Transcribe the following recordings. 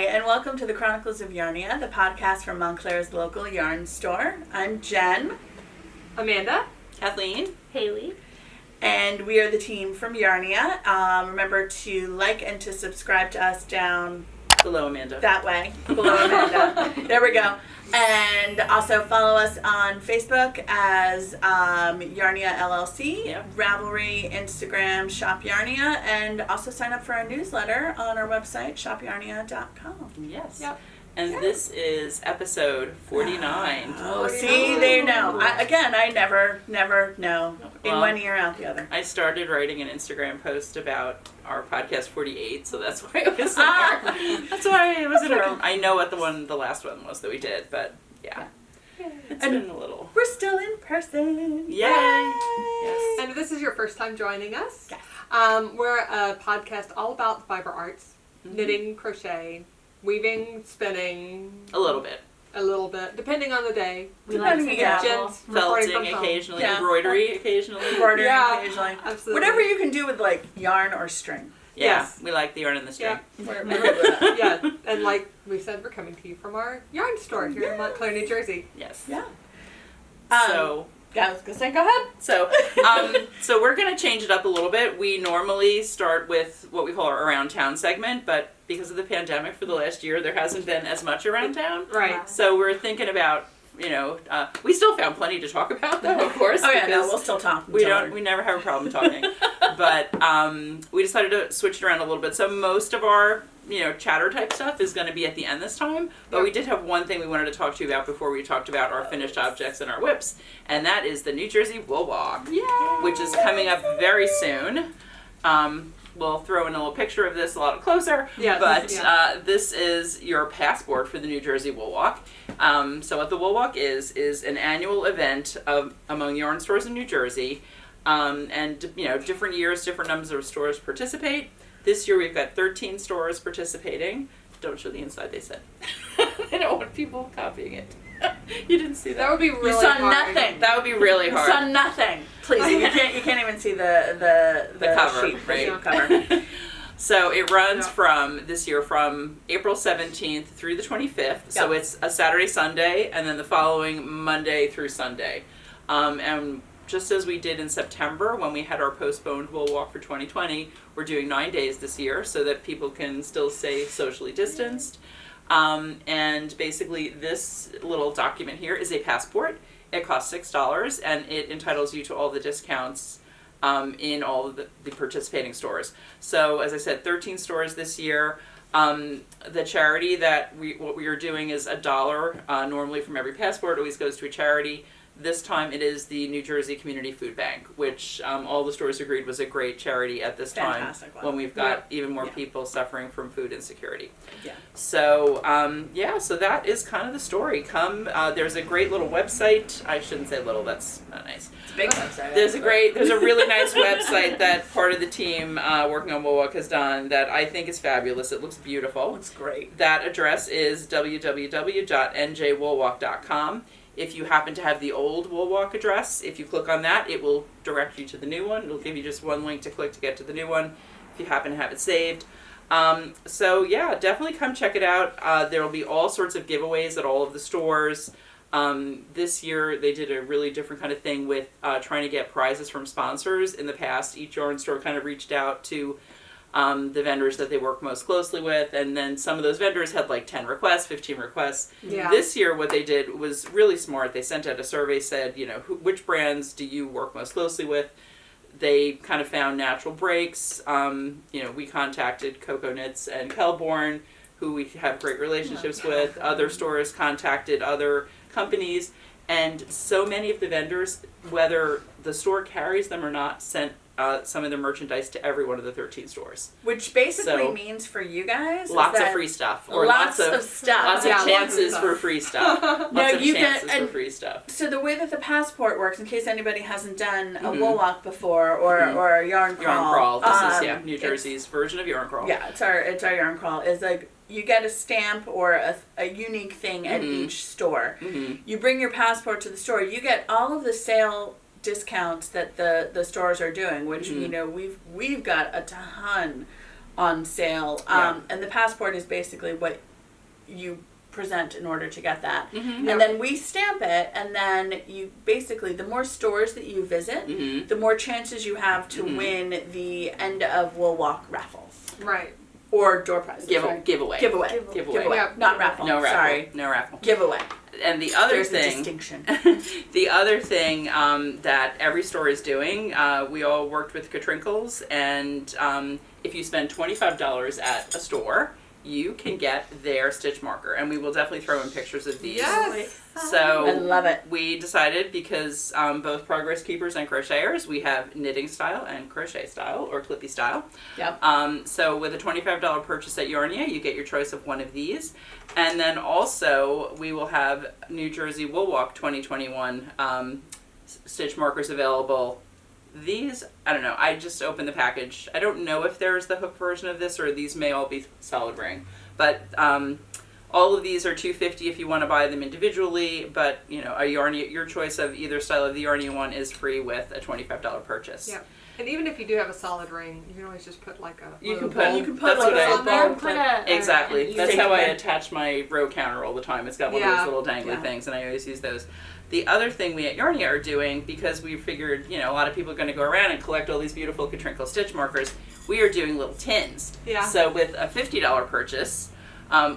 and welcome to the Chronicles of Yarnia, the podcast from Montclair's local yarn store. I'm Jen. Amanda. Kathleen. Haley. And we are the team from Yarnia. Remember to like and to subscribe to us down Below Amanda. that way. Below Amanda. There we go. And also follow us on Facebook as Yarnia LLC, Yep. Ravelry, Instagram, Shop Yarnia, and also sign up for our newsletter on our website, shopyarnia.com. Yes. Yep. And this is episode 49. Oh, see, they know. I never know. In Well, one ear, out the other. I started writing an Instagram post about our podcast 48, so that's why it was in there. That's why it was in there. I know what the last one was that we did, but yeah. It's And been a little. we're still in person. Yay! Yes. And if this is your first time joining us, Yes. We're a podcast all about fiber arts, knitting, crochet, weaving, spinning, A little bit. a little bit, depending on the day. We like to Yeah. dabble. Jen's recording Felting from home. occasionally, Yeah. embroidery occasionally. Embroidery Yeah. occasionally. Absolutely. Whatever you can do with like yarn or string. Yeah, Yes. we like the yarn and the string. Yeah. We're good with that. Yeah, and like we said, we're coming to you from our yarn store here in Montclair, New Jersey. Yes. Yeah. So. Yeah, I was gonna say, go ahead. So we're going to change it up a little bit. We normally start with what we call our Around Town segment, but because of the pandemic for the last year, there hasn't been as much around town. Right. So we're thinking about, we still found plenty to talk about, though, of course. Oh yeah, no, because we'll still talk. we never have a problem talking. But we decided to switch it around a little bit. So most of our chatter type stuff is going to be at the end this time, but we did have one thing we wanted to talk to you about before we talked about our finished objects and our whips, and that is the New Jersey Wool Walk, which is coming up very soon. We'll throw in a little picture of this a lot closer, but this is your passport for the New Jersey Wool Walk. So what the Wool Walk is an annual event among yarn stores in New Jersey, and different years, different numbers of stores participate. This year we've got 13 stores participating. Don't show the inside, they said. They don't want people copying it. You didn't see that. That would be really You saw hard. nothing. That would be really hard. You saw nothing. Please, you can't even see the cover, sheet, right? The cover. So it runs from April 17th through the 25th. So it's a Saturday, Sunday, and then the following Monday through Sunday. And just as we did in September when we had our postponed Wool Walk for 2020, we're doing 9 days this year so that people can still stay socially distanced. And basically this little document here is a passport. It costs $6 and it entitles you to all the discounts in all of the participating stores. So as I said, 13 stores this year. The charity that what we are doing is $1 normally from every passport. Always goes to a charity. This time it is the New Jersey Community Food Bank, which all the stores agreed was a great charity at this time when we've got even more people suffering from food insecurity. Yeah. So, so that is kind of the story. There's a great little website. I shouldn't say little, that's not nice. It's a big website. There's a really nice website that part of the team working on Wool Walk has done that I think is fabulous. It looks beautiful. It's great. That address is www.njwoolwalk.com. If you happen to have the old Wool Walk address, if you click on that, it will direct you to the new one. It'll give you just one link to click to get to the new one if you happen to have it saved. Definitely come check it out. There will be all sorts of giveaways at all of the stores. This year they did a really different kind of thing with trying to get prizes from sponsors. In the past, each yarn store kind of reached out to the vendors that they work most closely with, and then some of those vendors had like 10 requests, 15 requests. Yeah. This year what they did was really smart. They sent out a survey, said, which brands do you work most closely with? They kind of found Natural Breaks. We contacted Coco Knits and Kelborn, who we have great relationships with. Other stores contacted other companies, and so many of the vendors, whether the store carries them or not, sent some of their merchandise to every one of the 13 stores. Which basically means for you guys lots of free stuff. Or lots of stuff. Lots of chances for free stuff. Lots of chances for free stuff. So the way that the passport works, in case anybody hasn't done a Wool Walk before or a yarn crawl. Yarn crawl. This is New Jersey's version of yarn crawl. Yeah, it's our yarn crawl. Is like you get a stamp or a unique thing at each store. Mm-hmm. You bring your passport to the store. You get all of the sale discounts that the stores are doing, which we've got a ton on sale. And the passport is basically what you present in order to get that. Mm-hmm. And then we stamp it, and then you basically, the more stores that you visit, Mm-hmm. the more chances you have to win the end of Wool Walk raffles. Right. Or door prizes. Giveaway. Giveaway. Giveaway. Yeah. Not raffle. No raffle. Sorry. No raffle. Giveaway. And the other There's a thing, distinction. the other thing that every store is doing, we all worked with Katrinkles, and if you spend $25 at a store, you can get their stitch marker, and we will definitely throw in pictures of these. Yes. So I love it. we decided, because both progress keepers and crocheters, we have knitting style and crochet style, or clippy style. Yep. So with a $25 purchase at Yarnia, you get your choice of one of these. And then also, we will have New Jersey Wool Walk 2021 stitch markers available. These, I don't know, I just opened the package. I don't know if there's the hook version of this, or these may all be solid ring. But all of these are $2.50 if you want to buy them individually, but a Yarnia, your choice of either style of the Yarnia one is free with a $25 purchase. Yeah. And even if you do have a solid ring, you can always just put like a You can little bowl. You can put That's like what I- a ball Put clip. a- Exactly. a- That's stick how I them. attach my row counter all the time. It's got one Yeah. of those little dangly Yeah. things, and I always use those. The other thing we at Yarnia are doing, because we figured, a lot of people are going to go around and collect all these beautiful Katrinkle stitch markers, we are doing little tins. Yeah. So with a $50 purchase,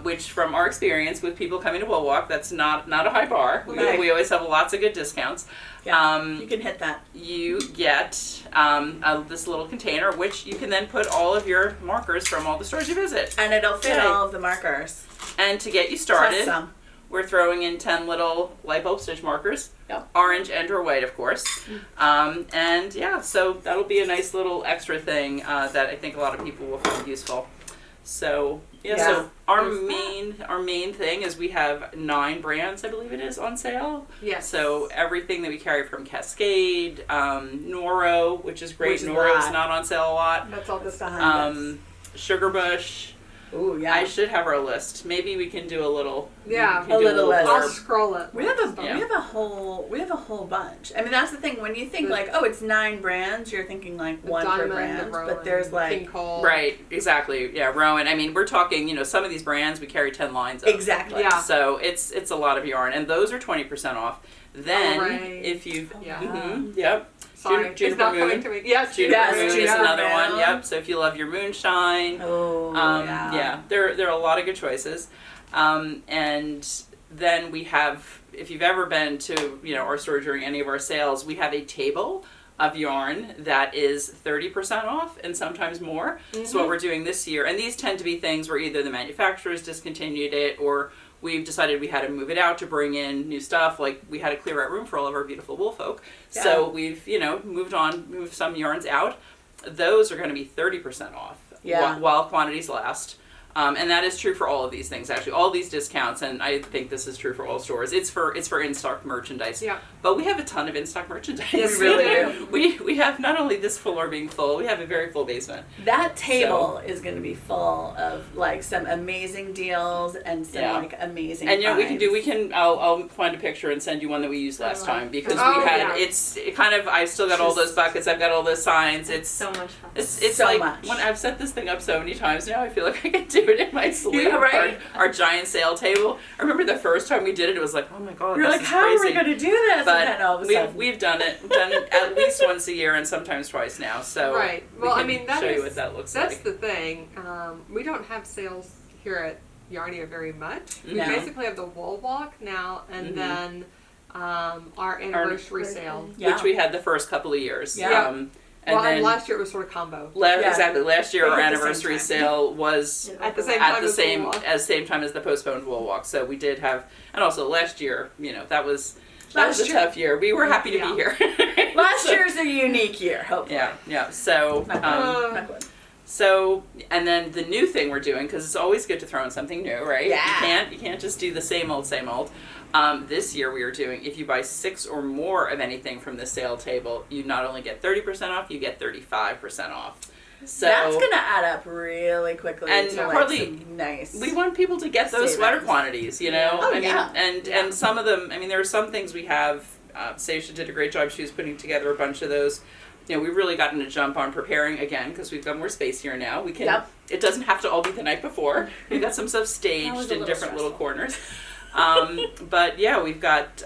which from our experience with people coming to Wool Walk, that's not a high bar. Right. We always have lots of good discounts. Yeah. You can hit that. You get this little container, which you can then put all of your markers from all the stores you visit. And it'll fit Yay. all of the markers. And to get you Plus started, some. we're throwing in 10 little light bulb stitch markers. Yep. Orange and or white, of course. And yeah, so that'll be a nice little extra thing that I think a lot of people will find useful. So yeah, Yeah. so our main thing is we have 9 brands, I believe it is, on sale. Yes. So everything that we carry from Cascade, Noro, which is great. Which is a Noro's lot. not on sale a lot. That's all Just this. behind Sugarbush. us. Ooh, yeah. I should have our list. Maybe we can do a little. Yeah. we can A do little list. I'll blurb. scroll it. We have a Yeah. we have a whole bunch. I mean, that's the thing. When you think like, oh, it's 9 brands, you're thinking like The one per Diamond, brand, the Rowan, but there's like King Cole. Right, exactly. Yeah, Rowan. I mean, we're talking, some of these brands we carry 10 lines of. exactly. Yeah. So it's a lot of yarn, and those are 20% off. Then, Right. if you've, Yeah. Yep. Sorry, Juniper it's not Moon. coming to me. Yes, Juniper Yes, Moon is Juniper another one. Moon. Yep. So if you love your moonshine, Oh, yeah, there are a lot of good choices. And then we have, if you've ever been to our store during any of our sales, we have a table of yarn that is 30% off and sometimes more. So what we're doing this year, and these tend to be things where either the manufacturers discontinued it or we've decided we had to move it out to bring in new stuff. Like we had to clear out room for all of our beautiful wool folk. Yeah. So we've, moved some yarns out. Those are going to be 30% off Yeah. while quantities last. And that is true for all of these things, actually. All these discounts, and I think this is true for all stores. It's for in-stock merchandise. Yeah. But we have a ton of in-stock merchandise. Yes, we really We have not only this floor being full, we have a very full basement. That table is going to be full of like some amazing deals and some Yeah. like amazing. And finds. I'll find a picture and send you one that we used last time because Oh, we had yeah. I've still got all those buckets, I've got all those signs. It's So much fun. It's So like much. when I've set this thing up so many times now, I feel like I can do it in my sleep. Yeah, right. Our giant sale table. I remember the first time we did it, it was like, oh my god, You're this like, is how crazy. are we going to do this? But and then all of a sudden, we've done it. We've done it at least once a year and sometimes twice now. So Right. we Well, I can mean, that show you is- what that looks That's like. the thing. We don't have sales here at Yarnia very much. We No. basically have the Wool Walk now, and Mhm. then our anniversary sale. Yeah. Which we had the first couple of years. Yeah. And Well, then and last year it was sort of combo. Yeah. exactly. Last year Right our at the same anniversary time. sale was At the same at time the as the same Wool Walk. time as the postponed Wool Walk. So we did have, and also last year, that was Last a year. tough year. We were happy to Yeah. be here. last So- year's a unique year, hopefully. Yeah. So, Knock wood. so, and then the new thing we're doing, because it's always good to throw in something new, right? Yeah. You can't just do the same old, same old. This year we are doing, if you buy 6 or more of anything from the sale table, you not only get 30% off, you get 35% off. So That's going to add up really quickly. And to, like, hardly- some nice. we want people to get those sweater Savings. quantities, Oh, I mean, yeah. and some of them, I mean, there are some things we have. Seisha did a great job. She was putting together a bunch of those. we've really gotten a jump on preparing again because we've got more space here now. We can. It doesn't have to all be the night before. We've got some stuff staged in different little corners. But yeah, we've got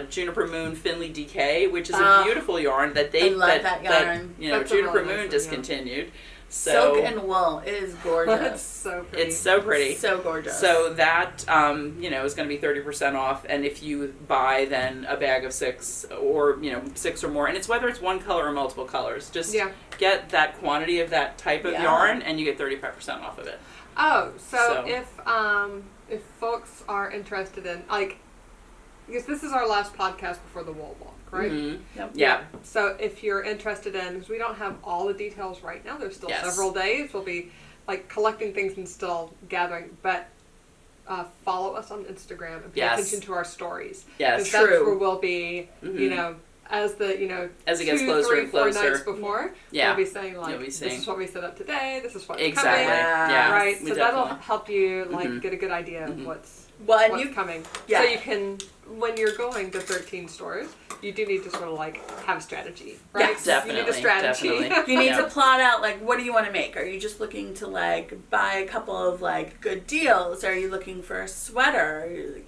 Juniper Moon Finley DK, which is a beautiful yarn that they that yarn. Juniper Moon discontinued. So, Silk and wool is gorgeous. It's so pretty. It's so pretty. So gorgeous. So that, is going to be 30% off. And if you buy then a bag of 6 or, 6 or more, and it's whether it's one color or multiple colors, just get that quantity of that type of yarn and you get 35% off of it. Oh, so if folks are interested in, because this is our last podcast before the Wool Walk, right? Mm-hmm. Yep. Yeah. So if you're interested in, because we don't have all the details right now, there's still several days. We'll be collecting things and still gathering, but follow us on Instagram and pay attention to our stories. Yes, true. That's where we'll be, as as it gets 2, closer 3, and closer. 4 nights before, we'll be saying this is what we set up today, this is what's coming. Yeah. Right? So that'll help you get a good idea of what's coming. Yeah. So you can, when you're going to 13 stores, you do need to sort of have a strategy, right? Yes, definitely. You need a strategy. Definitely. You need to plot out what do you want to make? Are you just looking to buy a couple of good deals? Are you looking for a sweater?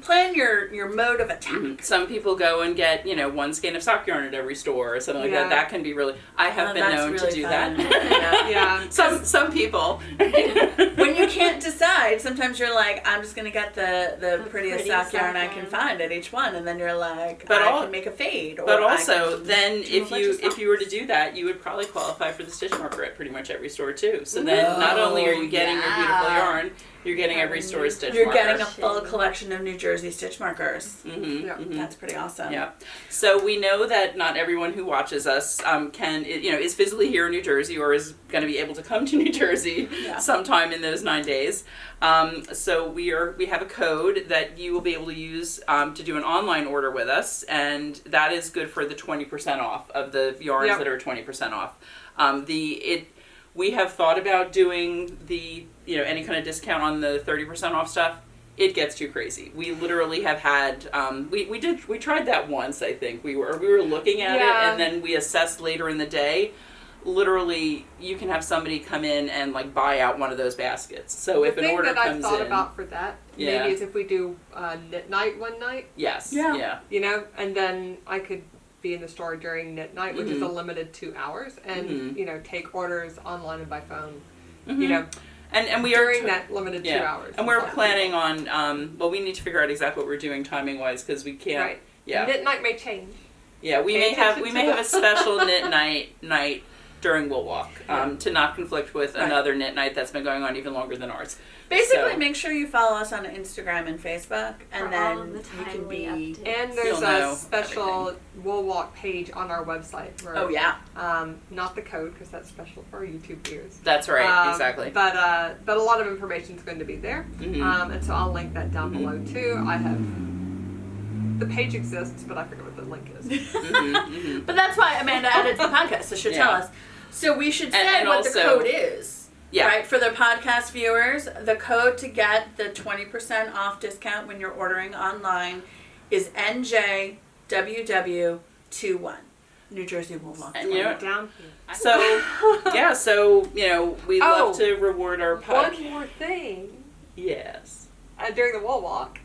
Plan your mode of attack. Mm-hmm. Some people go and get one skein of sock yarn at every store or something like that. That can be really. I have been known really to do fun. that. Some people. When you can't decide, sometimes you're I'm just gonna get the prettiest sock yarn I can find at each one, and then you're I can make a fade. Or but also, then if you were to do that, you would probably qualify for the stitch marker at pretty much every store too. So then not only are you getting your beautiful yarn, you're getting every store's stitch marker. You're getting a full collection of New Jersey stitch markers. Mm-hmm, mm-hmm. That's pretty awesome. Yeah. So we know that not everyone who watches us is physically here in New Jersey or is going to be able to come to New Jersey sometime in those 9 days. So we have a code that you will be able to use to do an online order with us, and that is good for the 20% off of the yarns that are 20% off. We have thought about doing the any kind of discount on the 30% off stuff. It gets too crazy. We literally have had we tried that once. I think we were looking at it, and then we assessed later in the day. Literally, you can have somebody come in and buy out one of those baskets. So if an order comes in, the thing that I've thought about for that maybe is if we do knit night one night. Yes. Yeah. And then I could be in the store during knit night, which is a limited 2 hours, and take orders online and by phone. And we are during that limited 2 hours. And we're planning on we need to figure out exactly what we're doing timing wise because we can't. Right. Yeah. Knit night may change. Yeah, we may have a special knit night during Wool Walk to not conflict with another knit night that's been going on even longer than ours. Basically, make sure you follow us on Instagram and Facebook, and then you can be. And there's a special Wool Walk page on our website. Where, not the code because that's special for our YouTube viewers. That's right, exactly. But a lot of information is going to be there, and so I'll link that down below too. I have. The page exists, but I forget what the link is. But that's why Amanda added to the podcast, so she'll tell us. So we should say what the code is. Yeah. Right? For the podcast viewers, the code to get the 20% off discount when you're ordering online is NJWW21. New Jersey Wool Walk. And down here. So, we love to reward our podcast. One more thing. Yes. During the Wool Walk.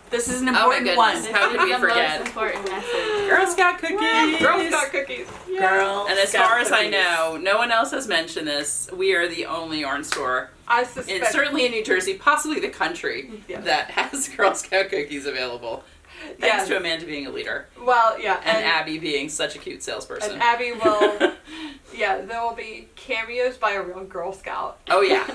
This is an important one. How did we forget? Most important message. Girl Scout cookies. Girl Scout cookies. Girl. And as far as I know, no one else has mentioned this. We are the only yarn store. I suspect. Certainly in New Jersey, possibly the country, that has Girl Scout cookies available. Thanks to Amanda being a leader. Well, yeah. And Abby being such a cute salesperson. And Abby will, there will be cameos by a real Girl Scout. Oh yeah.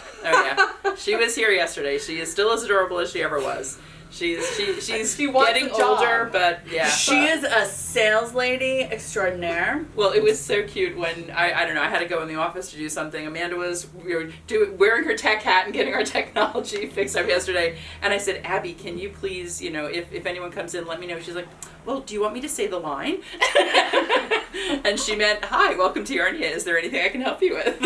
She was here yesterday. She is still as adorable as she ever was. She's getting older, but she is a sales lady extraordinaire. Well, it was so cute when I don't know, I had to go in the office to do something. Amanda was wearing her tech hat and getting our technology fixed up yesterday, and I said, Abby, can you please, if anyone comes in, let me know. She's like, well, do you want me to say the line? And she meant, hi, welcome to Yarnia. Is there anything I can help you with?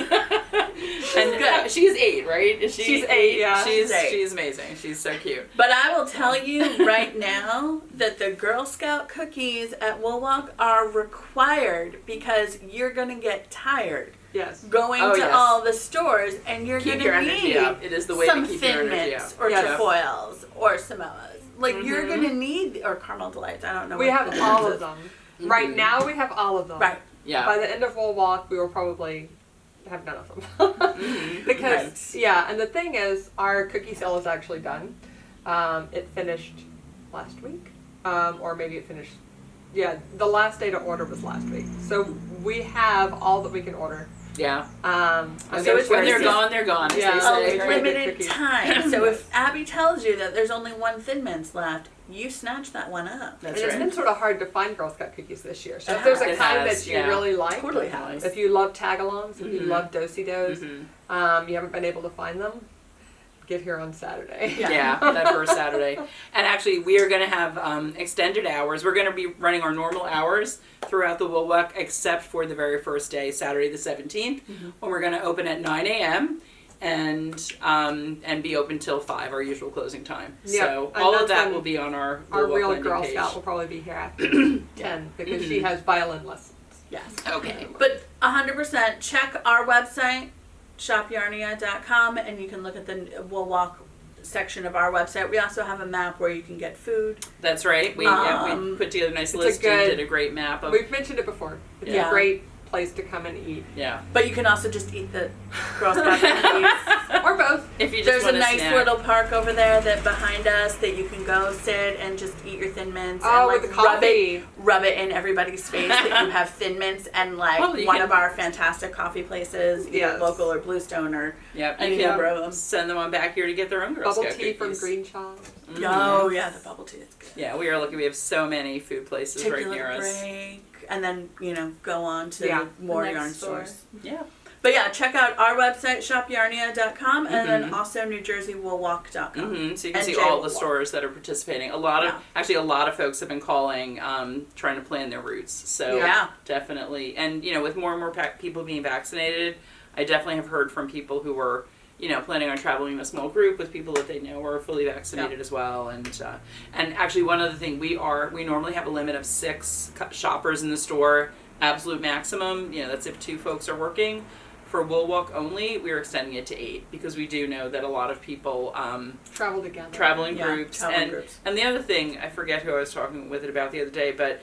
And she's 8, right? She's 8, yeah. She's amazing. She's so cute. But I will tell you right now that the Girl Scout cookies at Woolwalk are required because you're going to get tired. Yes. Going to all the stores, and you're going to need it is the way some to keep Thin your energy Mints up. or Trefoils or Samoas. Like, you're going to need, or Caramel Delights, I don't know. We have all of them. Right now, we have all of them. Right. Yeah. By the end of Woolwalk, we will probably have none of them. Because, and the thing is, our cookie sale is actually done. It finished last week. Or maybe it finished, the last day to order was last week. So we have all that we can order. Yeah. So it's when they're gone, they're gone. A limited time. So if Abby tells you that there's only one Thin Mints left, you snatch that one up. That's It's been sort of hard to find Girl Scout cookies this year. So if there's a kind that you really like, totally has. If you love tagalongs, if you love do-si-dos, you haven't been able to find them, get here on Saturday. Yeah, that first Saturday. And actually, we are going to have extended hours. We're going to be running our normal hours throughout the Woolwalk, except for the very first day, Saturday the 17th, when we're going to open at 9 a.m. and be open till 5, our usual closing time. Yep. So all of that will be on our real Woolwalk Girl page. Scout will probably be here after 10 because she has violin lessons. Yes. Okay. But 100% check our website, shopyarnia.com, and you can look at the Woolwalk section of our website. We also have a map where you can get food. That's right. We put together a nice list and did a great map of. We've mentioned it before. It's a great place to come and eat. Yeah. But you can also just eat the Girl Scout cookies. Or both. If you just There's want a nice little park over there that behind us that you can go sit and just eat your Thin Mints and with the coffee. rub it in everybody's face that you have Thin Mints and one of our fantastic coffee places, either local or Bluestone or any number of them. Send them on back here to get their own Girl Scout Bubble tea cookies. from Green Shaw. Oh yeah, the bubble tea is good. Yeah, we are lucky. We have so many food places right near us. And then, go on to more yarn stores. Yeah. But check out our website, shopyarnia.com, and then also NewJerseyWoolWalk.com. So you can see all the stores that are participating. A lot of folks have been calling, trying to plan their routes. So definitely. And, with more and more people being vaccinated, I definitely have heard from people who were, planning on traveling in a small group with people that they know are fully vaccinated as well. And actually one other thing, we normally have a limit of 6 shoppers in the store, absolute maximum. That's if 2 folks are working. For Woolwalk only, we're extending it to 8 because we do know that a lot of people travel together, travel in groups. And the other thing, I forget who I was talking with it about the other day, but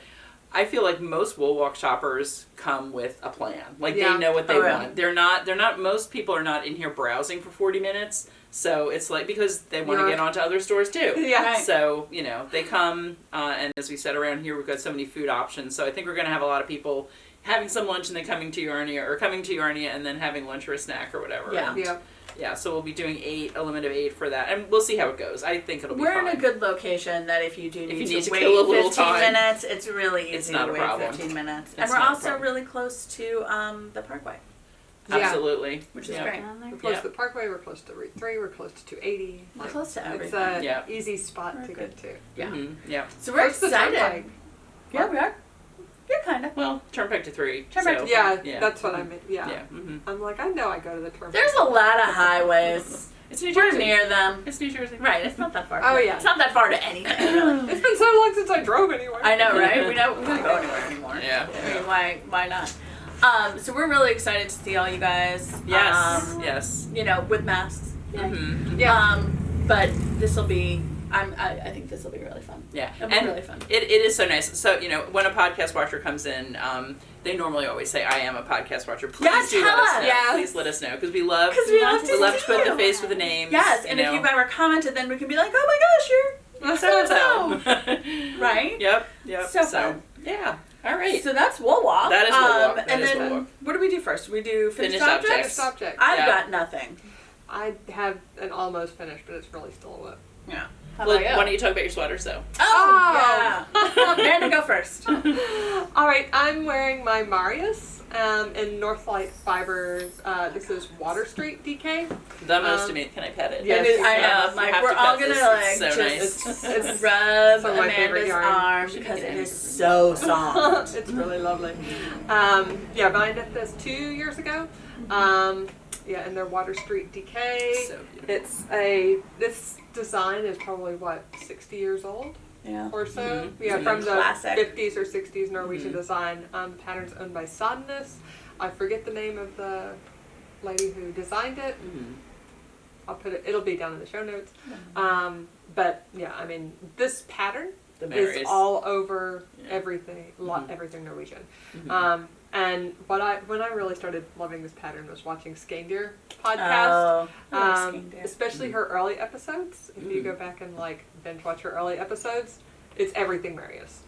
I feel like most Woolwalk shoppers come with a plan. Like they know what they want. They're not. Most people are not in here browsing for 40 minutes. So it's like because they want to get onto other stores too. Yeah. Right. So they come, and as we said around here, we've got so many food options. So I think we're going to have a lot of people having some lunch and then coming to Yarnia, and then having lunch or a snack or whatever. Yeah. Yeah, so we'll be doing a limit of 8 for that, and we'll see how it goes. I think it'll be fine. We're in a good location that if you do need to wait kill a little 15 time, minutes, it's really easy to wait problem. 15 minutes. It's and we're not a also problem. really close to the Parkway. Absolutely. Which is great. We're close to the Parkway, we're close to Route 3, we're close to 280. We're close to everything. It's an easy spot to get to. Yeah. Yeah. So we're excited. Yeah, we are. Yeah, kind of. Well, Turnpike to 3. Turnpike to 3. Yeah, that's what I meant. Yeah. I'm like, I know I go to the Turnpike. There's a lot of highways. It's New Jersey. We're near them. It's New Jersey. Right, it's not that far. Oh, yeah. It's not that far to anything, really. It's been so long since I drove anywhere. I know, right? We don't go anywhere anymore. Yeah. I mean, why not? So we're really excited to see all you guys. Yes. Yes. With masks. Yeah. But this will be. I think this will be really fun. Yeah, It'll be really fun. It is so nice. So when a podcast watcher comes in, they normally always say, "I am a podcast watcher." Please do let us know. Yeah. Please let us know because we love to put the face with the names. Yes, and if you've ever commented, then we can be like, "Oh my gosh, you're so." Right. Yep. So fun. Yeah. All right. So that's Woolwalk. That is Woolwalk. And then what do we do first? We do finished objects. Finished objects. I've got nothing. I have an almost finished, but it's really still a whip. Yeah. Why don't you talk about your sweaters, though? Oh. Yeah. Amanda, go first. All right, I'm wearing my Marius in Northlight Fibers. This is Water Street DK. The most amazing. Can I pet it? Yes, I know. We're all gonna just rub Amanda's arm because it is so soft. It's really lovely. But I did this 2 years ago. in their Water Street Decay. So beautiful. This design is probably 60 years old. Yeah. Or so. Mm-hmm. Yeah, from the classic 50s or 60s Norwegian design. Patterns owned by Sandnes. I forget the name of the lady who designed it. Mm-hmm. I'll it'll be down in the show notes. But yeah, I mean, this pattern is all over everything, everything Norwegian. Mm-hmm. And when I really started loving this pattern was watching Skandir podcast. Especially her early episodes. If you go back and binge watch her early episodes, it's everything Marius.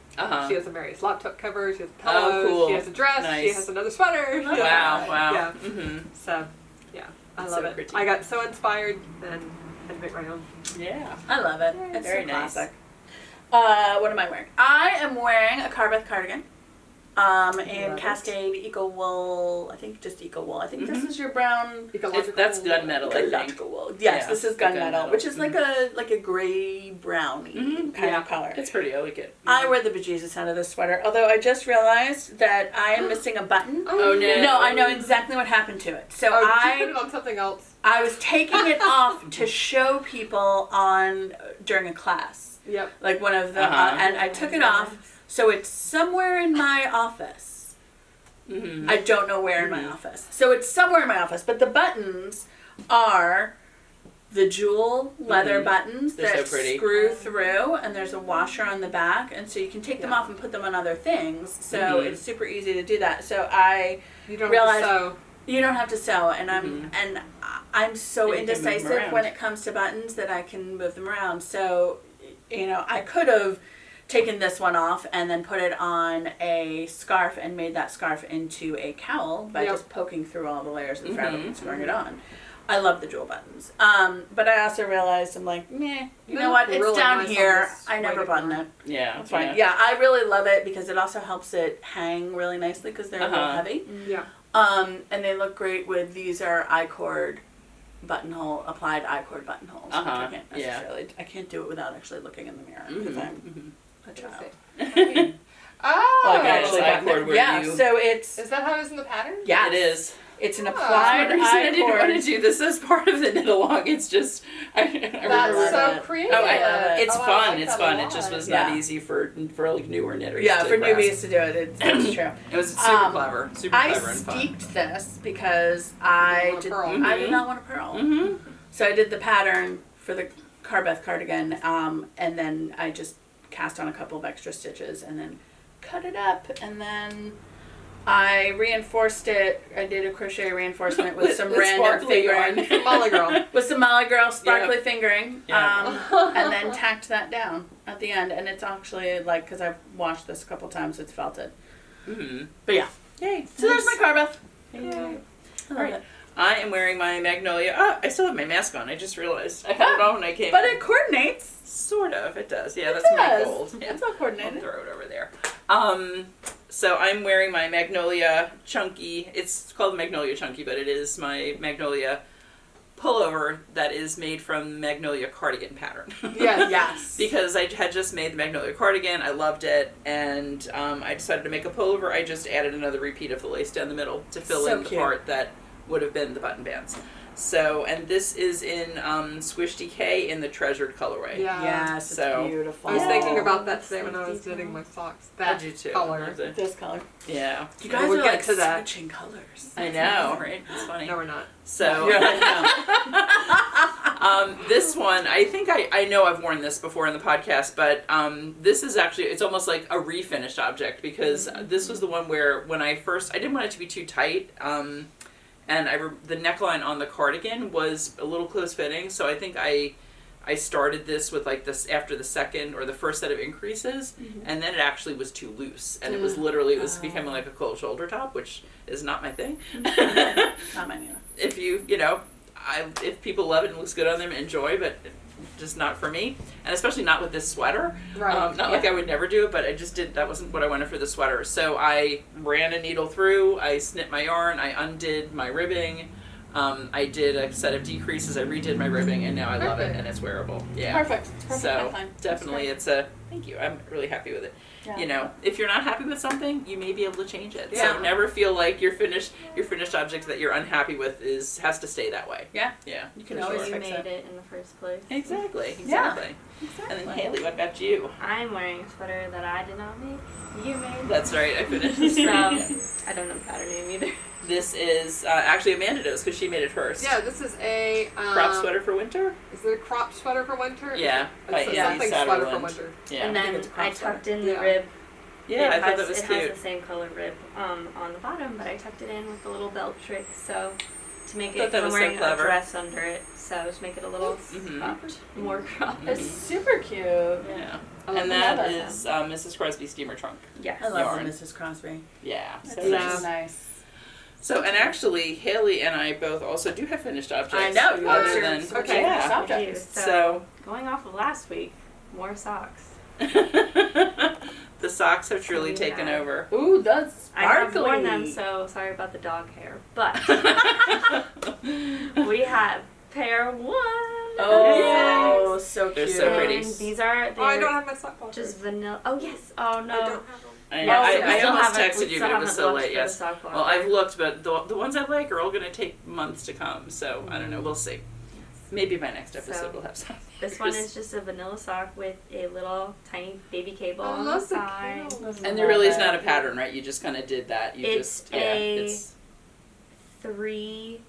She has a Marius laptop cover, she has pillows, cool. she has a dress, she has another sweater. Wow. Yeah. Mm-hmm. So, yeah, I It's love so it. pretty. I got so inspired and had to make my own. Yeah. I love it. It's very so nice. classic. What am I wearing? I am wearing a Carbeth cardigan. In Cascade Eco Wool. I think just Eco Wool. I think this is your brown. That's gunmetal, I think. Ecological wool. Yes, this is gunmetal, which is like a gray browny kind of color. It's pretty. I like it. I wear the bejesus out of this sweater. Although I just realized that I am missing a button. Oh no! No, I know exactly what happened to it. So did you put it on something else? I was taking it off to show people during a class. Yep. Like one of the and I took it off. So it's somewhere in my office. Mm-hmm. I don't know where in my office. So it's somewhere in my office. But the buttons are the jewel leather buttons that screw through. And there's a washer on the back. And so you can take them off and put them on other things. So it's super easy to do that. So I realized you don't have to sew. And I'm so indecisive when it comes to buttons that I can move them around. So, I could have taken this one off and then put it on a scarf and made that scarf into a cowl by just poking through all the layers of the fabric and screwing it on. I love the jewel buttons. But I also realized I'm like, meh, you know what? It's really down here. I never button it. Yeah. It's fine. Yeah, I really love it because it also helps it hang really nicely because they're a little heavy. Yeah. And they look great with, these are applied I-cord buttonholes. Which I can't necessarily, I can't do it without actually looking in the mirror because I'm a child. So it's... Is that how it is in the pattern? Yeah, it is. It's an applied I didn't want to do this as part of the knit along. It's just that's so creative. It's fun. It's fun. It just was not easy for newer knitters. Yeah, to for grasp. newbies to do it. It's true. It was super clever, and fun. I steeped this because I did not want a pearl. Mm-hmm. So I did the pattern for the Carbeth cardigan, and then I just cast on a couple of extra stitches and then cut it up, and then I reinforced it. I did a crochet reinforcement with some random fingering. Molly girl. With some Molly girl sparkly fingering. And then tacked that down at the end. And it's actually because I've washed this a couple times, it's felted. Mm-hmm. But yeah. Yay. So there's my Carbeth. Yay. I love it. I am wearing my Magnolia. I still have my mask on. I just realized. I had it on when I came But in. it coordinates. Sort of. It does. Yeah, that's my gold. Yeah. It's all coordinated. I'll throw it over there. So I'm wearing my Magnolia Chunky. It's called Magnolia Chunky, but it is my Magnolia pullover that is made from Magnolia cardigan pattern. Yes. Because I had just made the Magnolia cardigan. I loved it. And I decided to make a pullover. I just added another repeat of the lace down the middle to fill in the part that would have been the button bands. So, and this is in Swish Decay in the Treasured colorway. Yeah. Yes, it's beautiful. I was thinking about that today when I was knitting my socks. That color. This color. Yeah. You guys we'll are get to that. switching colors. I know, right? It's funny. No, we're not. So, this one, I think I know I've worn this before in the podcast, but this is actually, it's almost like a refinished object because this was the one where when I didn't want it to be too tight. And the neckline on the cardigan was a little close fitting, so I think I started this with this after the second or the first set of increases, and then it actually was too loose, and it was becoming like a cold shoulder top, which is not my thing. Not mine either. If if people love it and it looks good on them, enjoy, but just not for me, and especially not with this sweater. Right. Not like I would never do it, but that wasn't what I wanted for the sweater. So I ran a needle through, I snip my yarn, I undid my ribbing, I did a set of decreases, I redid my ribbing, and now I love it, and it's wearable. Yeah. Perfect. It's perfect. So definitely thank you. I'm really happy with it. you know, if you're not happy with something, you may be able to change it. Yeah. So never feel like your finished object that you're unhappy with has to stay that way. Yeah. Yeah. You can for always sure. fix made it in the first place. Exactly. Yeah. Exactly. And then Haley, what about you? I'm wearing a sweater that I did not make. You made. That's right. I finished this for you. I don't know the pattern name either. This is actually Amanda knows because she made it first. Yeah, this is a Crop sweater for winter. Is it a crop sweater for winter? Yeah. By It's Andi something sweater for Satterlund. winter. Yeah. And then it's a crop I tucked in the Yeah. rib. Yeah, I It thought has- that was It cute. has the same color rib on the bottom, but I tucked it in with a little belt trick, so to make Thought it, that I'm was so wearing a clever. dress under it, so to make it a little Mhm. cropped, more cropped. It's super cute. Yeah. I love And that. that is Mrs. Crosby's steamer trunk. Yes. I love Yarn. the Mrs. Crosby. Yeah. That's So Yeah. nice. nice. So, and actually, Haley and I both also do have finished objects. I know. You other have your than okay. yeah. I do. objects. So, Going off of last week, more socks. the socks have truly Yeah. taken over. Ooh, that's I have sparkly. worn them, so sorry about the dog hair. But we have pair one. Oh, so They're cute. so pretty. And these are Oh, I they're don't have my sock pocket. just vanilla. Oh yes. Oh no. I don't have them. I, Well, I, we I still almost haven't- we texted you, still but it was haven't so looked late. for Yes. the sock Well, blocker. I've looked, but the ones I like are all going to take months to come. So I don't know. We'll see. Maybe my next episode So, will have some. This one is just a vanilla sock with a little tiny baby cable I on the love the side. cable. And there really is not a pattern, right? You just kind of did that. You It's just yeah. a- It's 3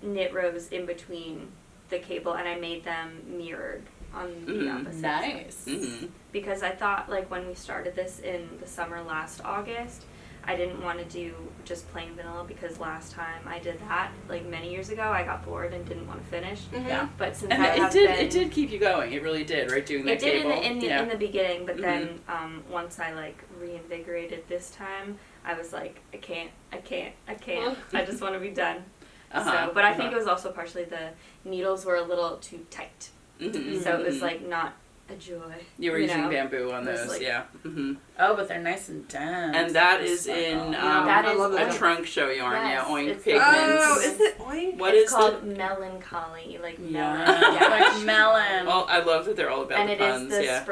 knit rows in between the cable, and I made them mirrored on the opposite Nice. sides. mhm. Because I thought, like, when we started this in the summer last August, I didn't want to do just plain vanilla because last time I did that, like many years ago, I got bored and didn't want to finish. Yeah. But since And I have it did keep you going. It really did, right? Doing that it did cable. in the beginning, but Mhm. then once I like reinvigorated this time, I was like, I can't. I just want to be done. Uh-huh. So, but I think it was also partially the needles were a little too tight, Mhm, so it was mhm. like not a joy. You were using know? bamboo on It was those, like- yeah. hmm Oh, but they're nice and dense. And that It's is like, in oh. That I is love a that. trunk show yarn, Yes, yeah, oink it's pigments. Oh, is it oink? What It's is called melancholy, like melon. Yeah, like melon. Well, I love that they're all about And the it is puns, the yeah.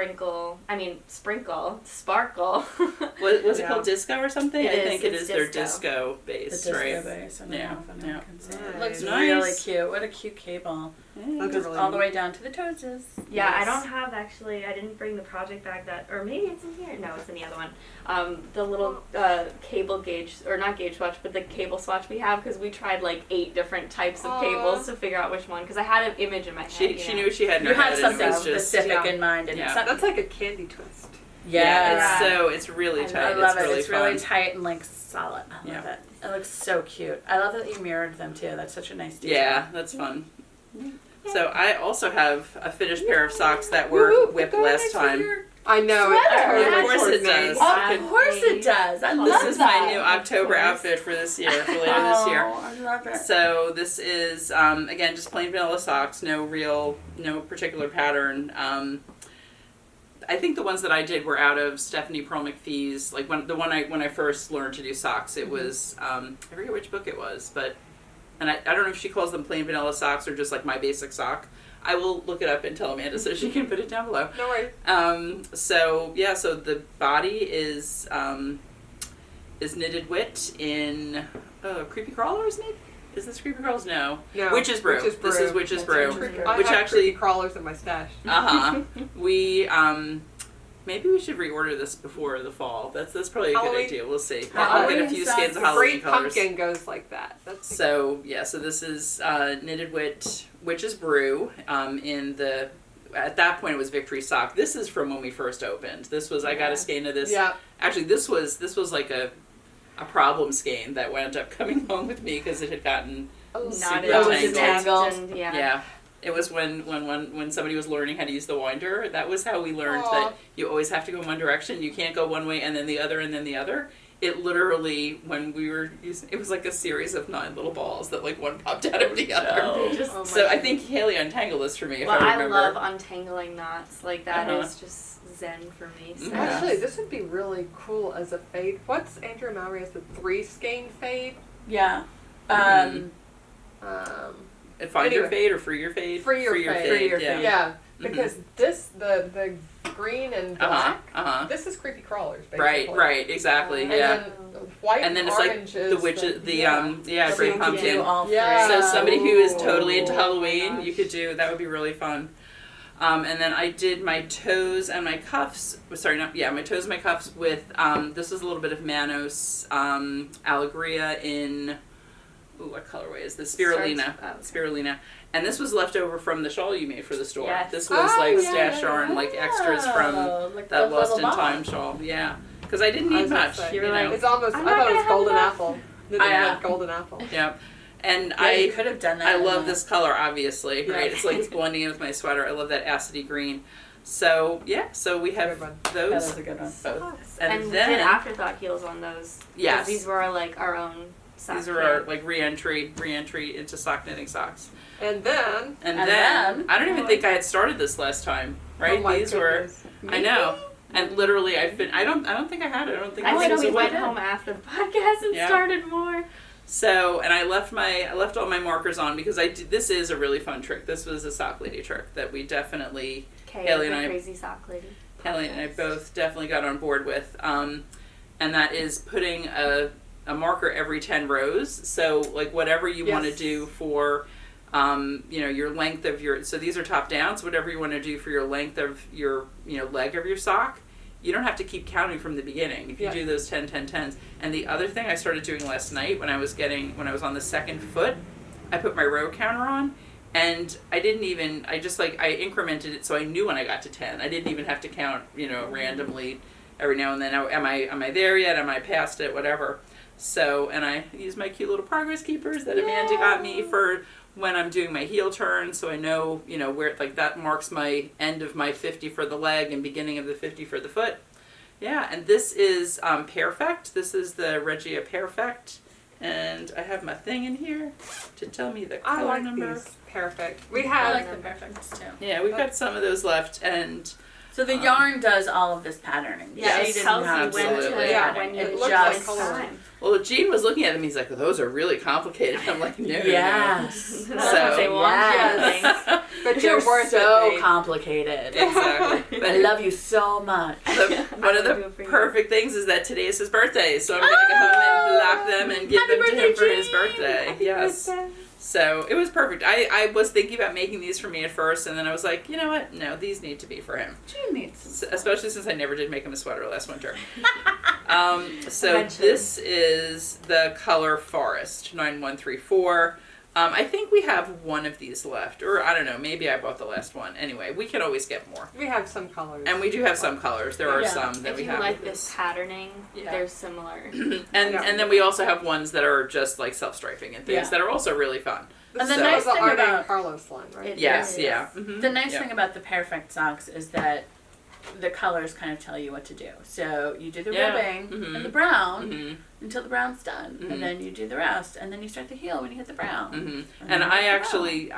sparkle. Was it Yeah. called disco or something? It I is, think it it's is their disco. disco the base, disco right? base. I don't Yeah, know if anyone yeah. can see it. It Nice. looks Nice. really cute. What a cute cable. Yeah. That's Goes really all the neat. way down to the toeses. Yeah, I Yes. don't have actually. I didn't bring the project bag that, or maybe it's in here. No, it's in the other one. The little cable gauge, or not gauge swatch, but the cable swatch we have because we tried like 8 different types of Aw. cables to figure out which one. Because I had an image in my head. She you know. knew she had no You had head, and something it was just, specific yeah. in mind, and Yeah. it's not, That's like a candy twist. yeah, yeah. it's really I tight. I love it's it. really It's fun. really tight and like solid. I love Yeah. it. It looks so cute. I love that you mirrored them too. That's such a nice detail. Yeah, that's fun. So I also have a finished pair of socks that were whipped last time. I know it. Sweater. totally Of course towards it me. does. Of course it does. I love This is that. my new October course. outfit for this year, for later this year. Oh, I love it. So this is again just plain vanilla socks, no particular pattern. I think the ones that I did were out of Stephanie Pearl-McPhee's, like when I first learned to do socks. It was I forget which book it was, but and I don't know if she calls them plain vanilla socks or just like my basic sock. I will look it up and tell Amanda so she can put it down below. No worries. So the body is knitted wit in Creepy Crawlers, maybe? Is this Creepy Crawlers? No. No. Witch's Brew. Witch's This is Brew. Witch's That's Brew. Witch's Brew. I Which have actually- creepy crawlers in my stash. We maybe we should reorder this before the fall. That's probably a good Halloween. idea. We'll see. Halloween I'll get a few socks. skins of The Halloween great colors. pumpkin goes like that. That's So this is knitted Witch's Brew at that point it was Victory Sock. This is from when we first opened. This was I got a skein of this. yeah. Actually, this was like a problem skein that wound up coming home with me because it had gotten Not super as tangled. and, Yeah. It was when somebody was learning how to use the winder. That was how we learned Aw. that you always have to go one direction. You can't go one way and then the other and then the other. It literally, when we were using, it was like a series of 9 little balls that like one popped out of the other. No. They just- Oh my So I goodness. think Haley untangled this for me if well, I I remember. love untangling knots. Like that is Uh-huh. just zen for me. So. Yeah. Actually, this would be really cool as a fade. What's Andrew Marius, the 3 skein fade? Yeah. Mhm. Find your anyway. fade or free your fade? Free your fade. Free your yeah. fade. Yeah, because this the green and black. Uh-huh. This is creepy crawlers, basically. Right, exactly, And yeah. then white And then it's orange like is the witches, So Great you could Pumpkin. do all three. Yeah. So somebody who is totally into Oh my Halloween, you gosh. could do, that would be really fun. And then I did my toes and my cuffs, my toes and my cuffs with, this is a little bit of Manos Allegria in, what colorway is this? Spirulina. Spirulina. And this was left over from the shawl you made for the store. Yes. This was stash yarn, extras from like that the Lost little in Time box. shawl. Yeah. Because I didn't I need was gonna much. say, You were know? like, It's almost, I I'm not thought it gonna was have golden enough. apple. Then they had golden apple. Yeah. And Yeah, you could have done that. I in love the- this color, obviously, right? Yeah. It's like it's blending in with my sweater. I love that acidy green. So, so we have Good one. those. That is a good one. Both. And we then, did afterthought heels on those. 'Cause yes, These were like our own sock these are our kit. like re-entry into sock knitting socks. And then, And And then, then- I don't even think I had started this last time, right? oh my These goodness. were, I know. And literally, I don't think I had it. I don't think I this think was we a went win. home after the podcast and Yeah. started more. So, and I left all my markers on because this is a really fun trick. This was a sock lady trick that we definitely, Haley and I- Crazy sock lady. Helen and I both definitely got on board with, and that is putting a marker every 10 rows. So like whatever you want to Yes. do for, your length of your, so these are top down, so whatever you want to do for your length of your, leg of your sock, you don't have to keep counting from the beginning. If you do those 10, 10, 10s. And the other thing I started doing last night when I was on the second foot, I put my row counter on. And I incremented it so I knew when I got to 10. I didn't even have to count, randomly every now and then. Am I there yet? Am I past it? Whatever. So, and I use my cute little progress keepers that Amanda got me for when I'm doing my heel turn. So I know, where, like that marks my end of my 50 for the leg and beginning of the 50 for the foot. Yeah, and this is Perfect. This is the Regia Perfect. And I have my thing in here to tell me the color I like number. these. Perfect. We I have like the perfects too. Yeah, we've got some of those left, and So the yarn does all of this patterning. Yeah, She it didn't tells have you when absolutely. to, Yeah, when you it look just- like time. well, Gene was looking at them. He's like, well, "Those are really complicated." I'm like, "No, Yes. That's what they want Yes. you to think. but They're you're worth so it. babe. complicated. exactly." I But love you so much. one of I will do the it for you. perfect things is that today is his birthday, so I'm gonna go home and block them and give Happy them to him for birthday, his Gene! birthday. Yes. So it was perfect. I was thinking about making these for me at first, and then I was like, you know what? No, these need to be for him. Gene needs some. Especially since I never did make him a sweater last winter. So Eventually. this is the color Forest 9134. I think we have one of these left, or I don't know, maybe I bought the last one. Anyway, we can always get more. We have some colors. And we do have some colors. There are Yeah. some that If we you have. like with this patterning, Yeah. they're similar. and then we also have ones that are just like self-striping and things Yeah. that are also really fun. And the So- nice the thing Art about and Carlos line, right? It Yes, is. yeah. Mhm. the nice Yeah. thing about the perfect socks is that the colors kind of tell you what to do. So you do the Yeah. ribbing Mhm. and the brown Mhm. until the brown's done, Mhm. and then you do the rest, and then you start the heel when you hit the brown. Mhm. And I actually,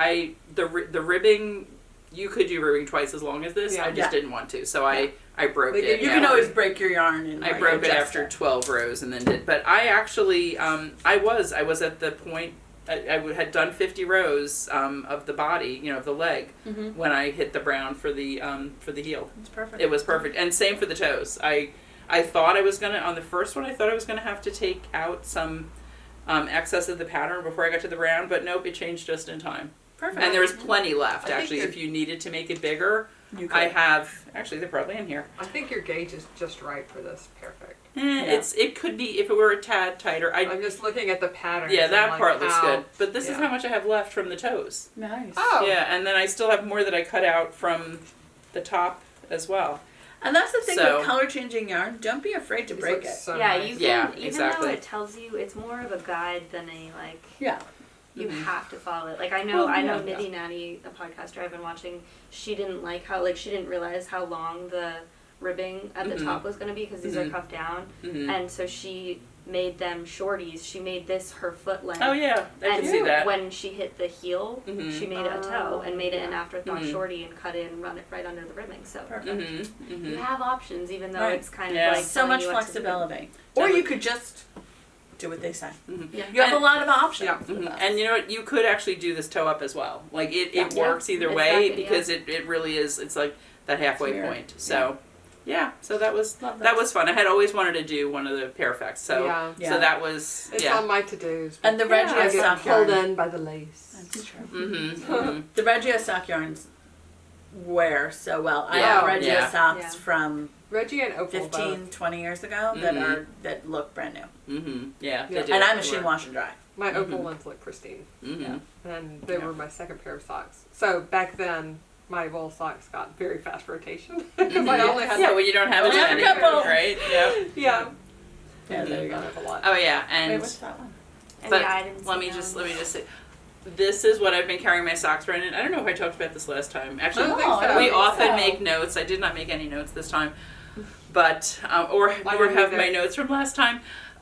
the ribbing, you could do ribbing twice as long as this. Yeah. I just Yeah. didn't want to, so I broke They it. give You Yeah. can always break your yarn and I like, broke it adjust after 12 rows and then did. But I actually, I was at the point. I had done 50 rows of the body, of the leg, Mhm. when I hit the brown for the heel. It's perfect. It was perfect, and same for the toes. I thought I was gonna, on the first one, I thought I was gonna have to take out some excess of the pattern before I got to the round, but nope, it changed just in time. perfect. And there was plenty left, I think actually. you're- If you needed to make it bigger, you I have, actually, they're probably in here. I think your gauge is just right for this. Perfect. It could be, if it were a tad tighter. I'm just looking at the pattern. Yeah, that part looks good. But this is yeah. how much I have left from the toes. Nice. Oh. Yeah, and then I still have more that I cut out from the top as well. And that's the thing So- with color changing yarn. Don't be afraid to These break look it. so Yeah, nice. you can, Yeah, even exactly. though it tells you, it's more of a guide than a, like, Yeah. you Mhm. have to follow it. Like, I Well, know yeah. Knitty Natty, a podcaster I've been watching, she didn't like how, she didn't realize how long the ribbing at the Mhm. top was going to be because these are Mhm. cuffed down. Mhm. And so she made them shorties. She made this her foot length. Oh yeah, I can And see that. when she hit the heel, Mhm. she made it a toe and made it an afterthought Mhm. shorty and cut it and run it right under the ribbing. So Perfect. Mhm. you Mhm. have options, even though Right. it's kind Yeah. of like So telling much you what to do. flexibility. Or you could just do what they say. Mhm. Yeah. You have And- a lot of options. Yeah. with Mhm. us. And you know what? You could actually do this toe up as well. Like it Yeah. works either It's way not good, because it really is. It's like that halfway point. So so that was Love that those. was fun. I had always wanted to do one of the pair effects. So so that was It's on my to-dos. And the Regia I get sock pulled yarn. in by the lace. That's true. Mm-hmm. The Regia sock yarns wear so well. I Yeah. have Regia Yeah. socks Yeah. from Reggie and Opal 15, both. 20 years ago that look brand new. Mm-hmm. Yeah. Yeah. They do. And I They machine work. wash and dry. My Opal ones look pristine. Mm-hmm. And they were my second pair of socks. So back then, my wool socks got very fast rotation. Because I only had when you don't have Only as have a many, couple. right? Yeah. Yeah. Yeah, there you I go. have a lot. Oh yeah, Wait, and what's that one? And but yeah, I didn't let see me just them. say, this is what I've been carrying my socks around in. I don't know if I talked about this last time. Actually, I don't think so. I don't we think often so. make notes. I did not make any notes this time, but or didn't have either. my notes from last time.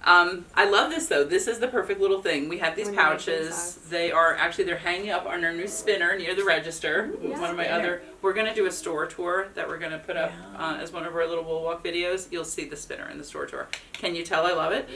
I love this though. This is the perfect little thing. We have these When you make those pouches. socks. They are actually they're hanging up on our new spinner near the register. Yeah. One of my Spinner. other. We're gonna do a store tour that we're gonna put up Yeah. as one of our little wool walk videos. You'll see the spinner in the store tour. Can you tell I love it?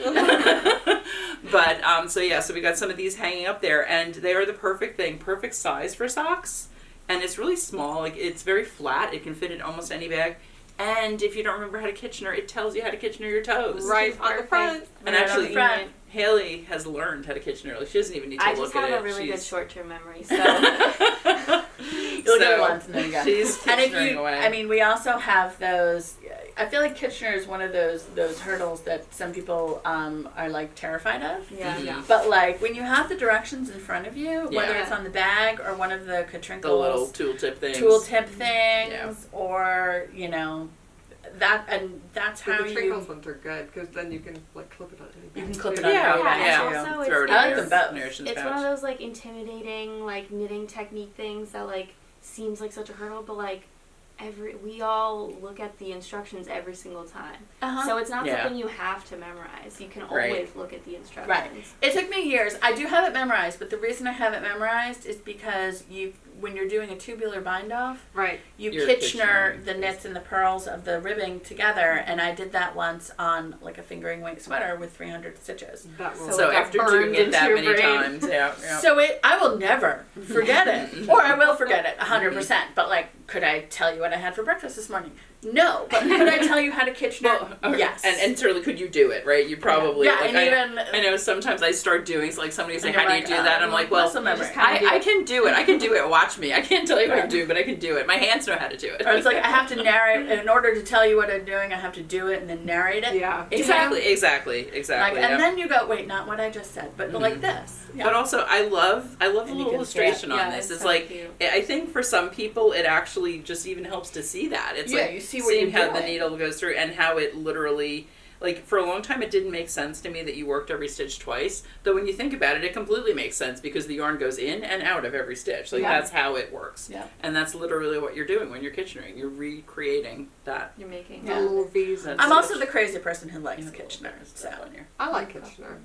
But so we got some of these hanging up there, and they are the perfect thing, perfect size for socks. And it's really small. Like it's very flat. It can fit in almost any bag. And if you don't remember how to Kitchener, it tells you how to Kitchener your toes. Right on the front. And Right on actually, the front. Haley has learned how to Kitchener. Like, she doesn't even need to I look just at it. have a really good She's- short-term memory, so You look at it once and then you go. She's And if Kitchenering you, away. I mean, we also have those. I feel like Kitchener is one of those hurdles that some people are like terrified of. yeah. Mhm. Yeah. But like when you have the directions in front of you, whether Yeah. it's on the bag or one of the the little Katrinkles tooltip things. tooltip things, Yeah. or that's But how the you Trinkles ones are good because then you can like clip it on anything. you can clip it on Yeah, your yeah. bag Yeah, too. also Throw it I in like your them both. nourishing It's pouch. one of those like intimidating like knitting technique things that like seems like such a hurdle, but like we all look at the instructions every single time. Uh-huh. So it's not Yeah. something you have to memorize. You can Right. always look at the instructions. Right. It took me years. I do have it memorized, but the reason I have it memorized is because when you're doing a tubular bind off, Right. you You're Kitchener Kitchenering. the knits and the pearls of the ribbing together, and I did that once on like a fingering weight sweater with 300 stitches. That will. So it got after doing burned it into that your many brain. times, yeah. So I will never forget it, or I will forget it 100%. But like, could I tell you what I had for breakfast this morning? No, but could I tell you how to Kitchener? Yes. And certainly, could you do it? Right? You probably. Yeah, like, and even I know sometimes I start doing like somebody's like, And "How you're do you like, do that?" I'm like, "Well, muscle memory. just kinda do I it. can do it. I can do it. Watch me. I can't tell you what to do, but I can do it. My hands know how to do it." Or it's like I have to narrate in order to tell you what I'm doing. I have to do it and then narrate it. Yeah. Exactly. Like, yeah. and then you go, wait, not what I just said, but like this. Yeah. But also, I love the And you little can see it. illustration on Yeah, this. it's It's so like cute. I think for some people, it actually just even helps to see that. It's Yeah, like you see what seeing you're how the doing. needle goes through and how it literally. Like, for a long time, it didn't make sense to me that you worked every stitch twice. Though when you think about it, it completely makes sense because the yarn goes in and out of every stitch. Like, Yeah. that's how it works. Yeah. And that's literally what you're doing when you're Kitchenering. You're recreating that. You're making The Yeah. little V's. That's- I'm also the crazy person who likes Kitchener. So. I like Kitchener.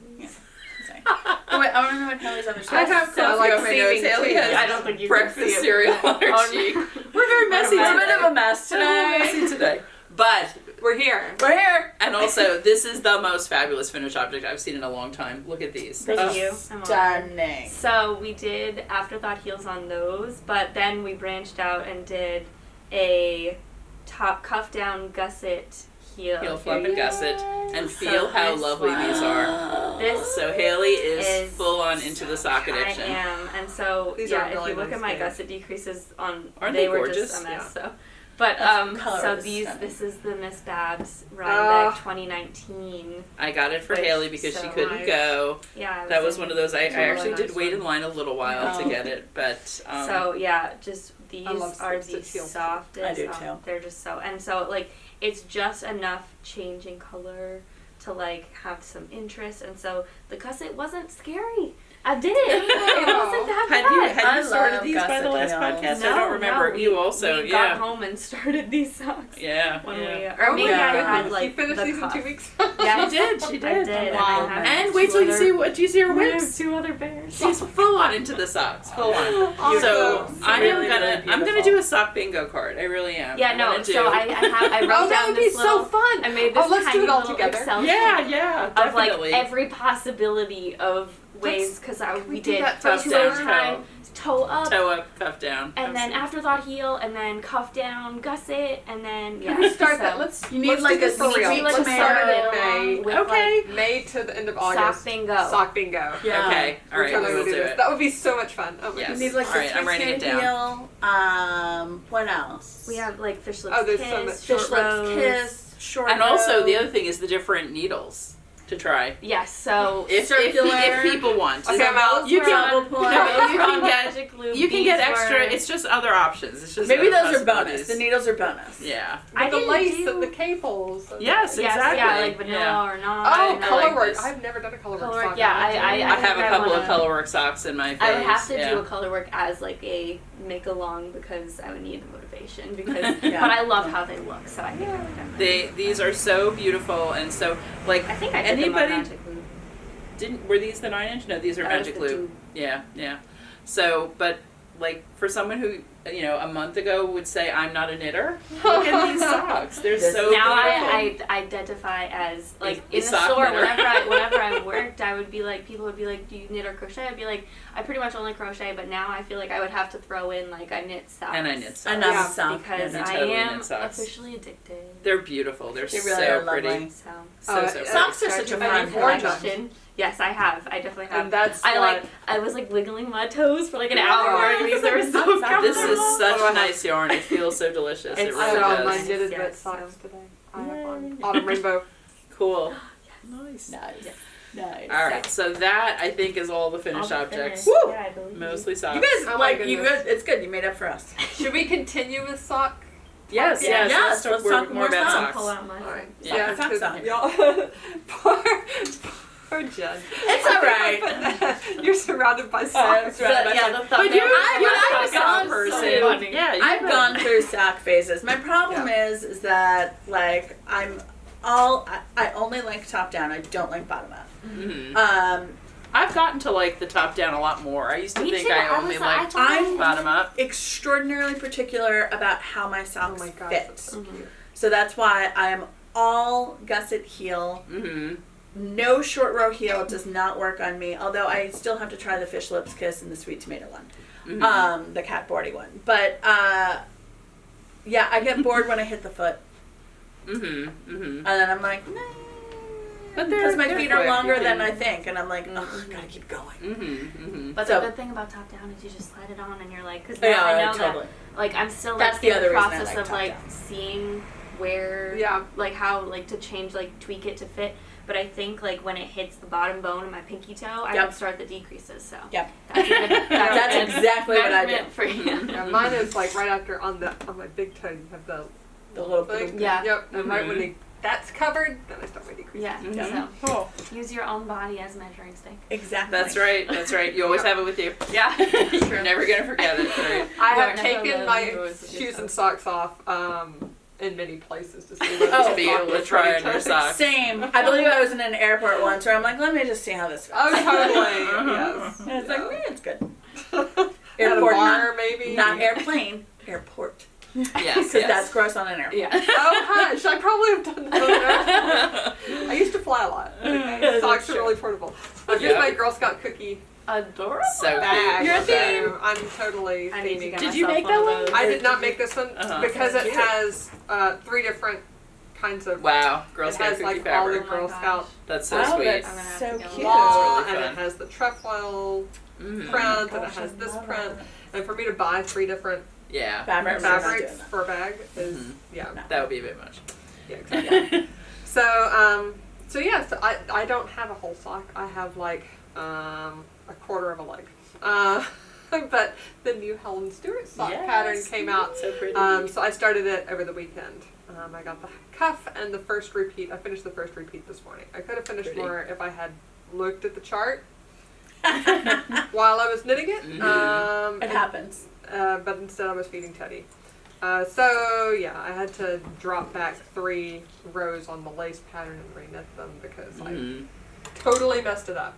Sorry. Oh, wait, I want to know what Haley's other I stuff. have So I like if you have my notes, saving Haley too. has I don't think you can breakfast see it. cereal on her Oh, cheek. no. We're very messy It's a today. bit of a mess We're very today. messy today. But We're here. We're here. and also, this is the most fabulous finished object I've seen in a long time. Look at these. Thank Oh. you. I'm honored. Stunning. So we did afterthought heels on those, but then we branched out and did a top cuff down gusset heel. Heel flap and gusset, and So feel how this lovely one- these are. This So Haley is is full on into the sock I addiction. am, and so These yeah, are really if you look nice at my things. gusset decreases on, Aren't they they were gorgeous? just a mess. Yeah. So, but That color so is these stunning. this is the Miss Babs Rhinebeck Ah. 2019. I got it for Which Haley because she so couldn't nice. go. Yeah, That was in- one of those. I It's a really actually nice did wait one. in line a little while to Oh. get it, but So yeah, just these I love are stitch the heels. softest. I do oh, too. They're just so, and so like it's just enough change in color to like have some interest, and so the gusset wasn't scary. I did it. It wasn't that had bad. you I started love these by the gusset last heels. podcast? No, I don't remember. no, You also, we yeah, got home and started these socks. yeah, When yeah. we, or maybe yeah. I had Goodness, like you finished the these cuff. in 2 weeks. Yeah, She did. I did. Wow. And, I have And wait till you two see other- what. Do you see her I have whips? 2 other pairs. She's full on into the socks, full on. Awesome. So I am Really, gonna, really I'm gonna beautiful. do a sock bingo card. I really am. Yeah, I'm no. gonna do- So I wrote Oh, that down would be this little. so fun. I made this Oh, let's do tiny it all little together. Excel sheet Yeah, of like definitely. every possibility of ways because we we do did that 2 at a top-down time, toe up. Toe up, cuff down. And then afterthought heel, and then cuff down, gusset, and then Can we start that? You need let's like do a this for real. sweet Let's start tomato. it in May. with, Okay. like, May to the end of sock August. bingo. Sock bingo. Yeah. Okay, all right, Totally we will do do this. it. That would be so much fun. Oh my Yes. You goodness. need like All the right, I'm writing it twisted down. heel. What else? We have like fish lips Oh, there's kiss, so much. short fish lips rows. kiss, short And also, row. the other thing is the different needles to try. Yes, so If people want. Okay, I'm out. You Travel can, point. you can get magic loop. you can get beads extra. were- It's just other options. It's just Maybe other those are bonus. possibilities. The needles are bonus. Yeah. I the didn't lace do- and the cables. And Yes, Yes, exactly. yeah, like vanilla Yeah. or not. Oh, and I color like work. this. I've never done a color work Color work, sock. yeah, I have think a I couple of wanna- colorwork socks in my face. I would have to yeah. do a color work as like a make along because I would need the motivation because Yeah. but I love how they look, so I think I would have done These are so beautiful and so like I think I did them on anybody magic loop. were these the 9-inch? No, these are That was magic the loop. tube. Yeah. So, but like for someone who a month ago would say I'm not a knitter, look at these socks. They're This- so Now beautiful. I identify as like A in the sock store knitter. whenever I worked I would be like people would be like, do you knit or crochet? I'd be like, I pretty much only crochet, but now I feel like I would have to throw in like I knit socks. And I knit socks. Another Yeah, sock. because You I totally am knit socks. officially addicted. They're beautiful. They're They really so are lovely. pretty. So So Socks Socks are such a fun collection. Yes, I have. I definitely have. And that's I was like wiggling my toes for like an Yeah. hour wearing these. They were so comfortable. This is such Oh, I nice yarn. It feels so delicious. It It's I really have so on my does. knitted Yes, red yes, socks so- today. I have on Yay. autumn rainbow. Cool. Nice. Nice. Nice. All right, so that I think is all the finished All objects. finished. Woo! Yeah, I believe Mostly You socks. guys Oh my you goodness. guys, it's good. You made up for us. Should we continue with sock? Yes, Yeah. yes. Yes, Let's let's talk more more about socks. Pull socks. out my. All right. Yeah, sock 'cause socks. y'all, poor Jen. It's all right. You're surrounded by socks. right. Yeah, the But thumbnail. I've gone person. funny. Yeah, I've gone through sock phases. My problem is that like I only like top down. I don't like bottom up. Mm-hmm. I've gotten to like the top down a lot more. I used to Me think too. I only liked I'm bottom up. extraordinarily particular about how my Oh socks my god, fit. that's so cute. So that's why I am all gusset heel. Mm-hmm. No short row heel does not work on me. Although I still have to try the fish lips kiss and the sweet tomato one, Mm-hmm. the cat boardy one. But yeah, I get bored when I hit the foot, and then I'm like, nah. But Because my they're feet are quick. longer You than can- I think, and I'm like, oh, I gotta keep going. But So- the good thing about top down is you just slide it on and you're like, because Yeah, now I know totally. that, like, I'm still That's like the in other the reason I process like of top like down. seeing where, Yeah. like how like to change, like tweak it to fit. But I think like when it hits the bottom bone of my pinky toe, I Yep. can start the decreases. So Yep. that's, a good, That's a good exactly what I measurement do. for you. Yeah, mine is like right after on my big toe. You have The little thing. Yeah. Yep. And right when that's covered, then I start my decrease. Yeah. Mhm. So Cool. use your own body as a measuring stick. Exactly. That's right. That's right. You always have it with you. Yeah. You're never gonna forget it. Right? I You have are never taken alone. my You're always with shoes yourself. and socks off in many places to see whether Oh, the to be sock able to was try ready on your to- socks. Same. I believe I was in an airport once where I'm like, let me just see how this feels. Oh, totally. Uh-huh. Yes. And it's like, it's good. At a Airport, bar, maybe. not airplane. Airport. Yes. Because yes. that's gross on an airport. Yeah. Oh, hush! I probably have done that. I used to fly a lot. Okay? That's Socks are true. really portable. Here's Yeah. my Girl Scout cookie Adorable. So bag. cute. You're a theme. So I'm totally I need to theming. get Did you myself make that of one? those. I did not make this one Uh-huh. because it Cute. has 3 different kinds of. Wow. Girl It Scout has cookie like all the fabric. Oh my Girl gosh. Scout That's so Oh, sweet. that's I'm gonna have so to go cute. with law, really and fun. it has the trefoil Mhm. print, and gosh, it has I this love print. it. And for me to buy 3 different Yeah. Fabrics. we're not doing fabrics that. for a bag is Mhm. yeah. No. That would be a bit much. Yeah, exactly. So yeah, so I don't have a whole sock. I have like a quarter of a leg. But the new Helen Stewart sock Yes. pattern came out. So pretty. So I started it over the weekend. I got the cuff and the first repeat. I finished the first repeat this morning. I could have finished Pretty. more if I had looked at the chart while I was knitting it. Mhm. It happens. But instead I was feeding Teddy. So yeah, I had to drop back 3 rows on the lace pattern and reknit them because Mhm. I totally messed it up.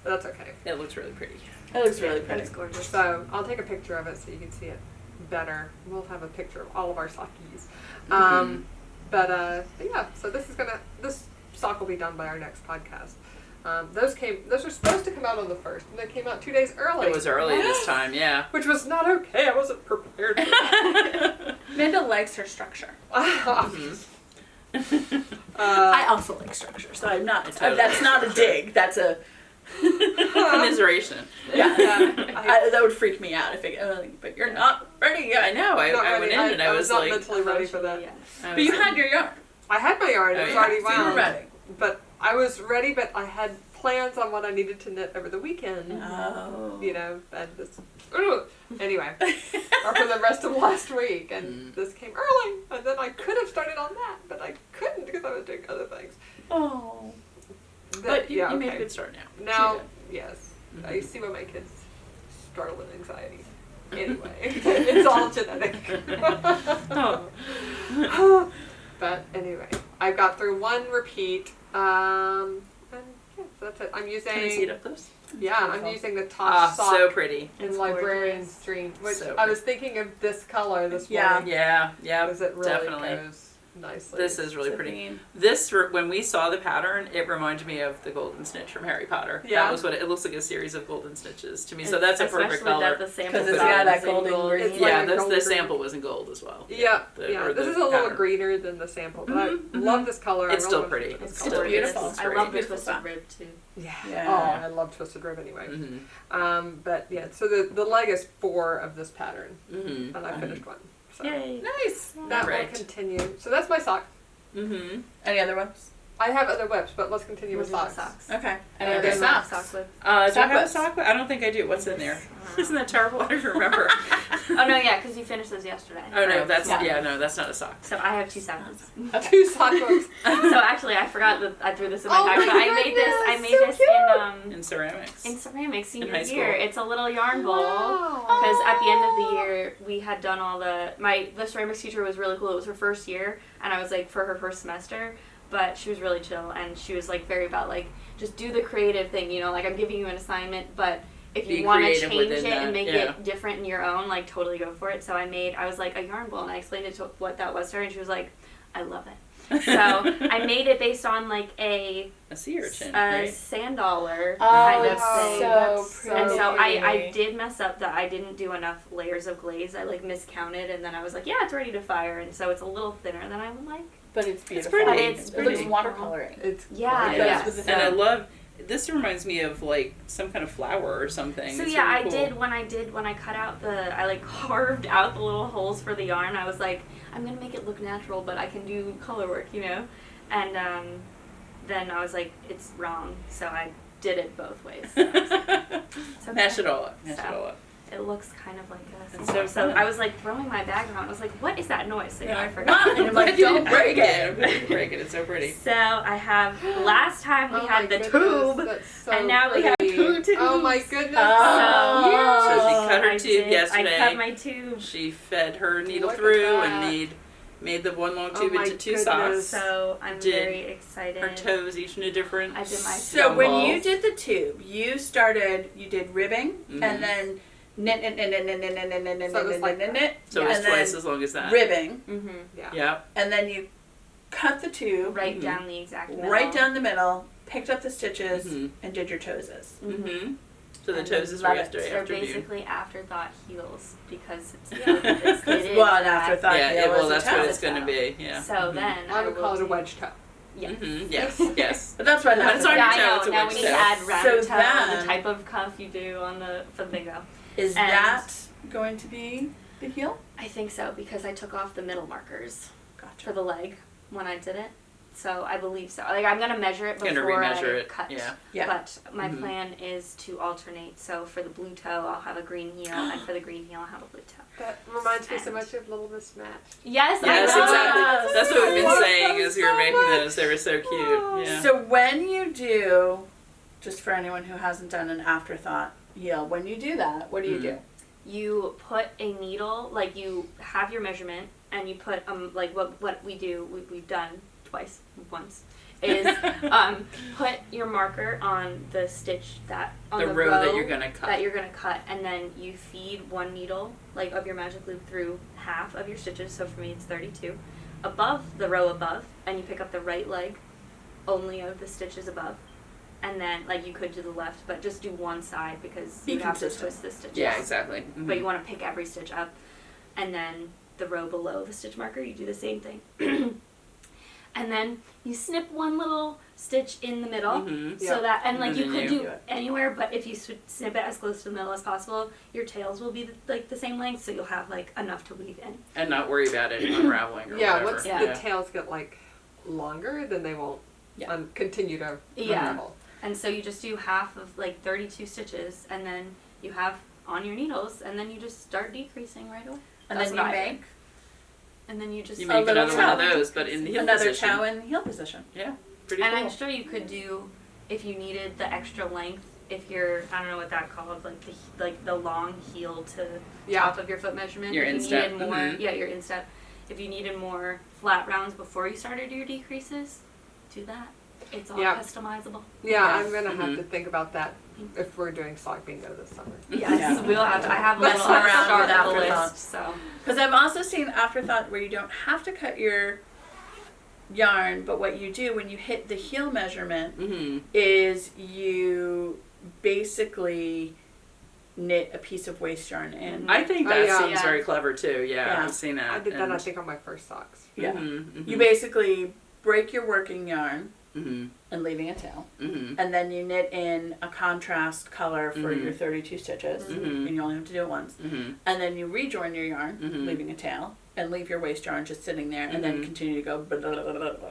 But that's okay. It looks really pretty. It looks really But pretty. it's gorgeous. So I'll take a picture of it so you can see it better. We'll have a picture of all of our sockies. Mhm. But yeah, so this sock will be done by our next podcast. Those were supposed to come out on the 1st, and they came out 2 days early. It was early this time, yeah. Which was not okay. I wasn't prepared for that. Amanda likes her structure. Mm-hmm. I also like structure, so I'm not. Totally. That's not a dig. That's a commiseration. Yeah, I that would freak me out if it. But you're not ready yet. I know. I went in and I was not like, mentally ready for that. Yeah. But you had your yarn. I had my yarn. It was already So you were wound. ready. But I was ready, but I had plans on what I needed to knit over the weekend. Oh. You know, and this. Anyway, or for the rest of last week, and this came early, and then I could have started on that, but I couldn't because I was doing other things. Oh. That, But you yeah, made okay. a good start now. Now, yes, I see why my kids struggle with anxiety. Anyway, it's all genetic. But anyway, I got through one repeat. And yeah, so that's it. I'm using. Can I see it up close? Yeah, I'm using the top sock so pretty. in It's Librarian's gorgeous. Dream, which So I was thinking of this color this Yeah. morning. Yeah, Because it really definitely. goes nicely. This is really It's a pretty. theme. This, when we saw the pattern, it reminded me of the golden snitch from Harry Potter. Yeah. That was what it looks like, a series of golden snitches to me. So that's a perfect Especially color. that the sample 'Cause it's size got that is in golden gold. green. It's like Yeah, a the golden sample was in gold as well. Yeah, The- yeah. or This the is a little pattern. greener than the sample, but Mhm, I love this color. I It's still really pretty. want to- It's It's still beautiful. It's I great. love the Beautiful twisted stuff. rib too. Yeah. Yeah. Oh, I love twisted rib anyway. Mm-hmm. But yeah, so the leg is 4 of this pattern, Mm-hmm. and I finished one. So Yay. Nice. that Right. will continue. So that's my sock. Mm-hmm. Any other ones? I have other whips, but let's continue with Those are the socks. Okay. Any Uh, other there's socks? Sock with. Do I have a Sock sock? I don't think I do. What's in there? Isn't that terrible? I don't even remember. Oh no, yeah, because you finished those yesterday. Oh no, that's Yeah. no, that's not a sock. So I have 2 socks. 2 sock hooks. So actually, I forgot that I threw this in my Oh bag, my but I made this. I goodness, made so this In ceramics. in ceramics senior high year. school. It's a little yarn bowl. Wow. Because at the end of the year, we had done all the ceramics teacher was really cool. It was her first year, and I was like for her first semester, but she was really chill, and she was like very about like just do the creative thing, you know, like I'm giving you an assignment, but if Be you want to creative change it within and that, make yeah. it different in your own, like totally go for it. So I was like a yarn bowl, and I explained it to what that was to her, and she was like, I love it. So I made it based on like a sea urchin, a right? sand dollar Oh, kind of it's thing. so And so pretty. I did mess up that I didn't do enough layers of glaze. I like miscounted, and then I was like, yeah, it's ready to fire, and so it's a little thinner than I would like. But it's beautiful. pretty. But it's It looks pretty. watercolory. It's Yeah, It gorgeous. goes with And the I thing. love. This reminds me of like some kind of flower or something. So It's yeah, really I cool. did when I cut out I like carved out the little holes for the yarn. I was like, I'm gonna make it look natural, but I can do color work, you know. And then I was like, it's wrong, so I did it both ways. So it's okay. Mash it all up. Mash it So. all up. It looks kind of like a It's symbol. so So fun. I was like throwing my bag around. I was like, what is that noise? So, you know, I What? forgot. And I'm like, don't break it. Don't break it. It's so pretty. So I have, last time we Oh had my the goodness, tube, that's so and now we have pretty. 2 tubes. Oh my goodness. Oh. So she cut her I tube did. yesterday. I cut my tube. She fed her needle Look at through that. and made the one long Oh tube my into 2 goodness. socks. So I'm Did very excited. Her toes each in a different. I did my So when balls. you did the tube, you did ribbing Mhm. and then knit. So it was like that. So Yeah. it's and twice then as long as that. ribbing, Mm-hmm. Yeah. Yep. and then you cut the tube Right Mhm. down the exact middle. right down the middle, picked up the stitches, Mhm. and did your toeses. Mm-hmm. So the And toes is for love it. yesterday They're afternoon. basically afterthought heels because it's, Yeah. it is Well, an that. afterthought Yeah, heel well, is that's a what toe. it's going to be. Yeah. So Mhm. then I would will call it a do- wedge toe. Yes. Mhm. Yes. Yes. But that's what When it's on Yeah, your I toe, know. it's a Now wedge we need toe. to add So round toe, then- the type of cuff you do for the bingo. Is And- that going to be the heel? I think so because I took off the middle markers for Gotcha. the leg when I did it. So I believe so. Like I'm gonna measure it Gonna before I remeasure it. cut. Yeah. Yeah. But my Mhm. plan is to alternate. So for the blue toe, I'll have a green heel, and for the green heel, I'll have a blue toe. That reminds me so much of Little Miss Match. Yes, Yes, I know. exactly. That's what we've been love saying them as we were so making much. those. They were so cute. Yeah. So when you do, just for anyone who hasn't done an afterthought heel, when you do that, what do you do? You put a needle, like you have your measurement, and you put like what we do, we've done once, is put your marker on the stitch on the row that you're gonna cut. and then you feed one needle like of your magic loop through half of your stitches. So for me, it's 32 above the row above, and you pick up the right leg only of the stitches above, and then like you could do the left, but just do one side because Be you have to consistent. twist the stitches. Yeah, exactly. Mm-hmm. But you want to pick every stitch up, and then the row below the stitch marker, you do the same thing. And then you snip one little stitch in the middle, so that, and like And you then could you do anywhere, but if you snip it as close to the middle as possible, your tails will be the same length, so you'll have like enough to weave in. And not worry about it unraveling or Yeah, whatever. once Yeah. the tails get like longer, then they won't continue to Yeah. unravel. And so you just do half of like 32 stitches, and then you have on your needles, and then you just start decreasing right away. And That's then what you I did. make And then you just You make little another one of toe. those, but in the heel another position. toe in heel position. Yeah, pretty and cool. I'm sure you could do, if you needed the extra length, if you're, I don't know what that called, like the long heel to top of your foot measurement. Your if you instep. needed more, yeah, your instep. If you needed more flat rounds before you started your decreases, do that. It's all customizable. Yeah, Yeah. I'm gonna have to think about that if we're doing sock bingo this summer. Yes, Yeah. we'll have to. I have a Mess little around chart with of the afterthoughts. list, so. Because I've also seen afterthought where you don't have to cut your yarn, but what you do when you hit the heel measurement is you basically knit a piece of waist yarn in. I think Oh, that yeah. seems Yeah. very clever too. Yeah, Yeah. I've seen that. I did that, I And- think, on my first socks. Yeah. Mhm, You mhm, basically break your working yarn mhm, and leaving a tail. mhm. And then you knit in a contrast color for Mhm. your 32 stitches. Mhm. And you only have to do it once. Mhm. And then you rejoin your yarn, Mhm. leaving a tail, and leave your waist yarn just sitting there, and then Mhm. continue to go blah, blah, blah, blah, blah.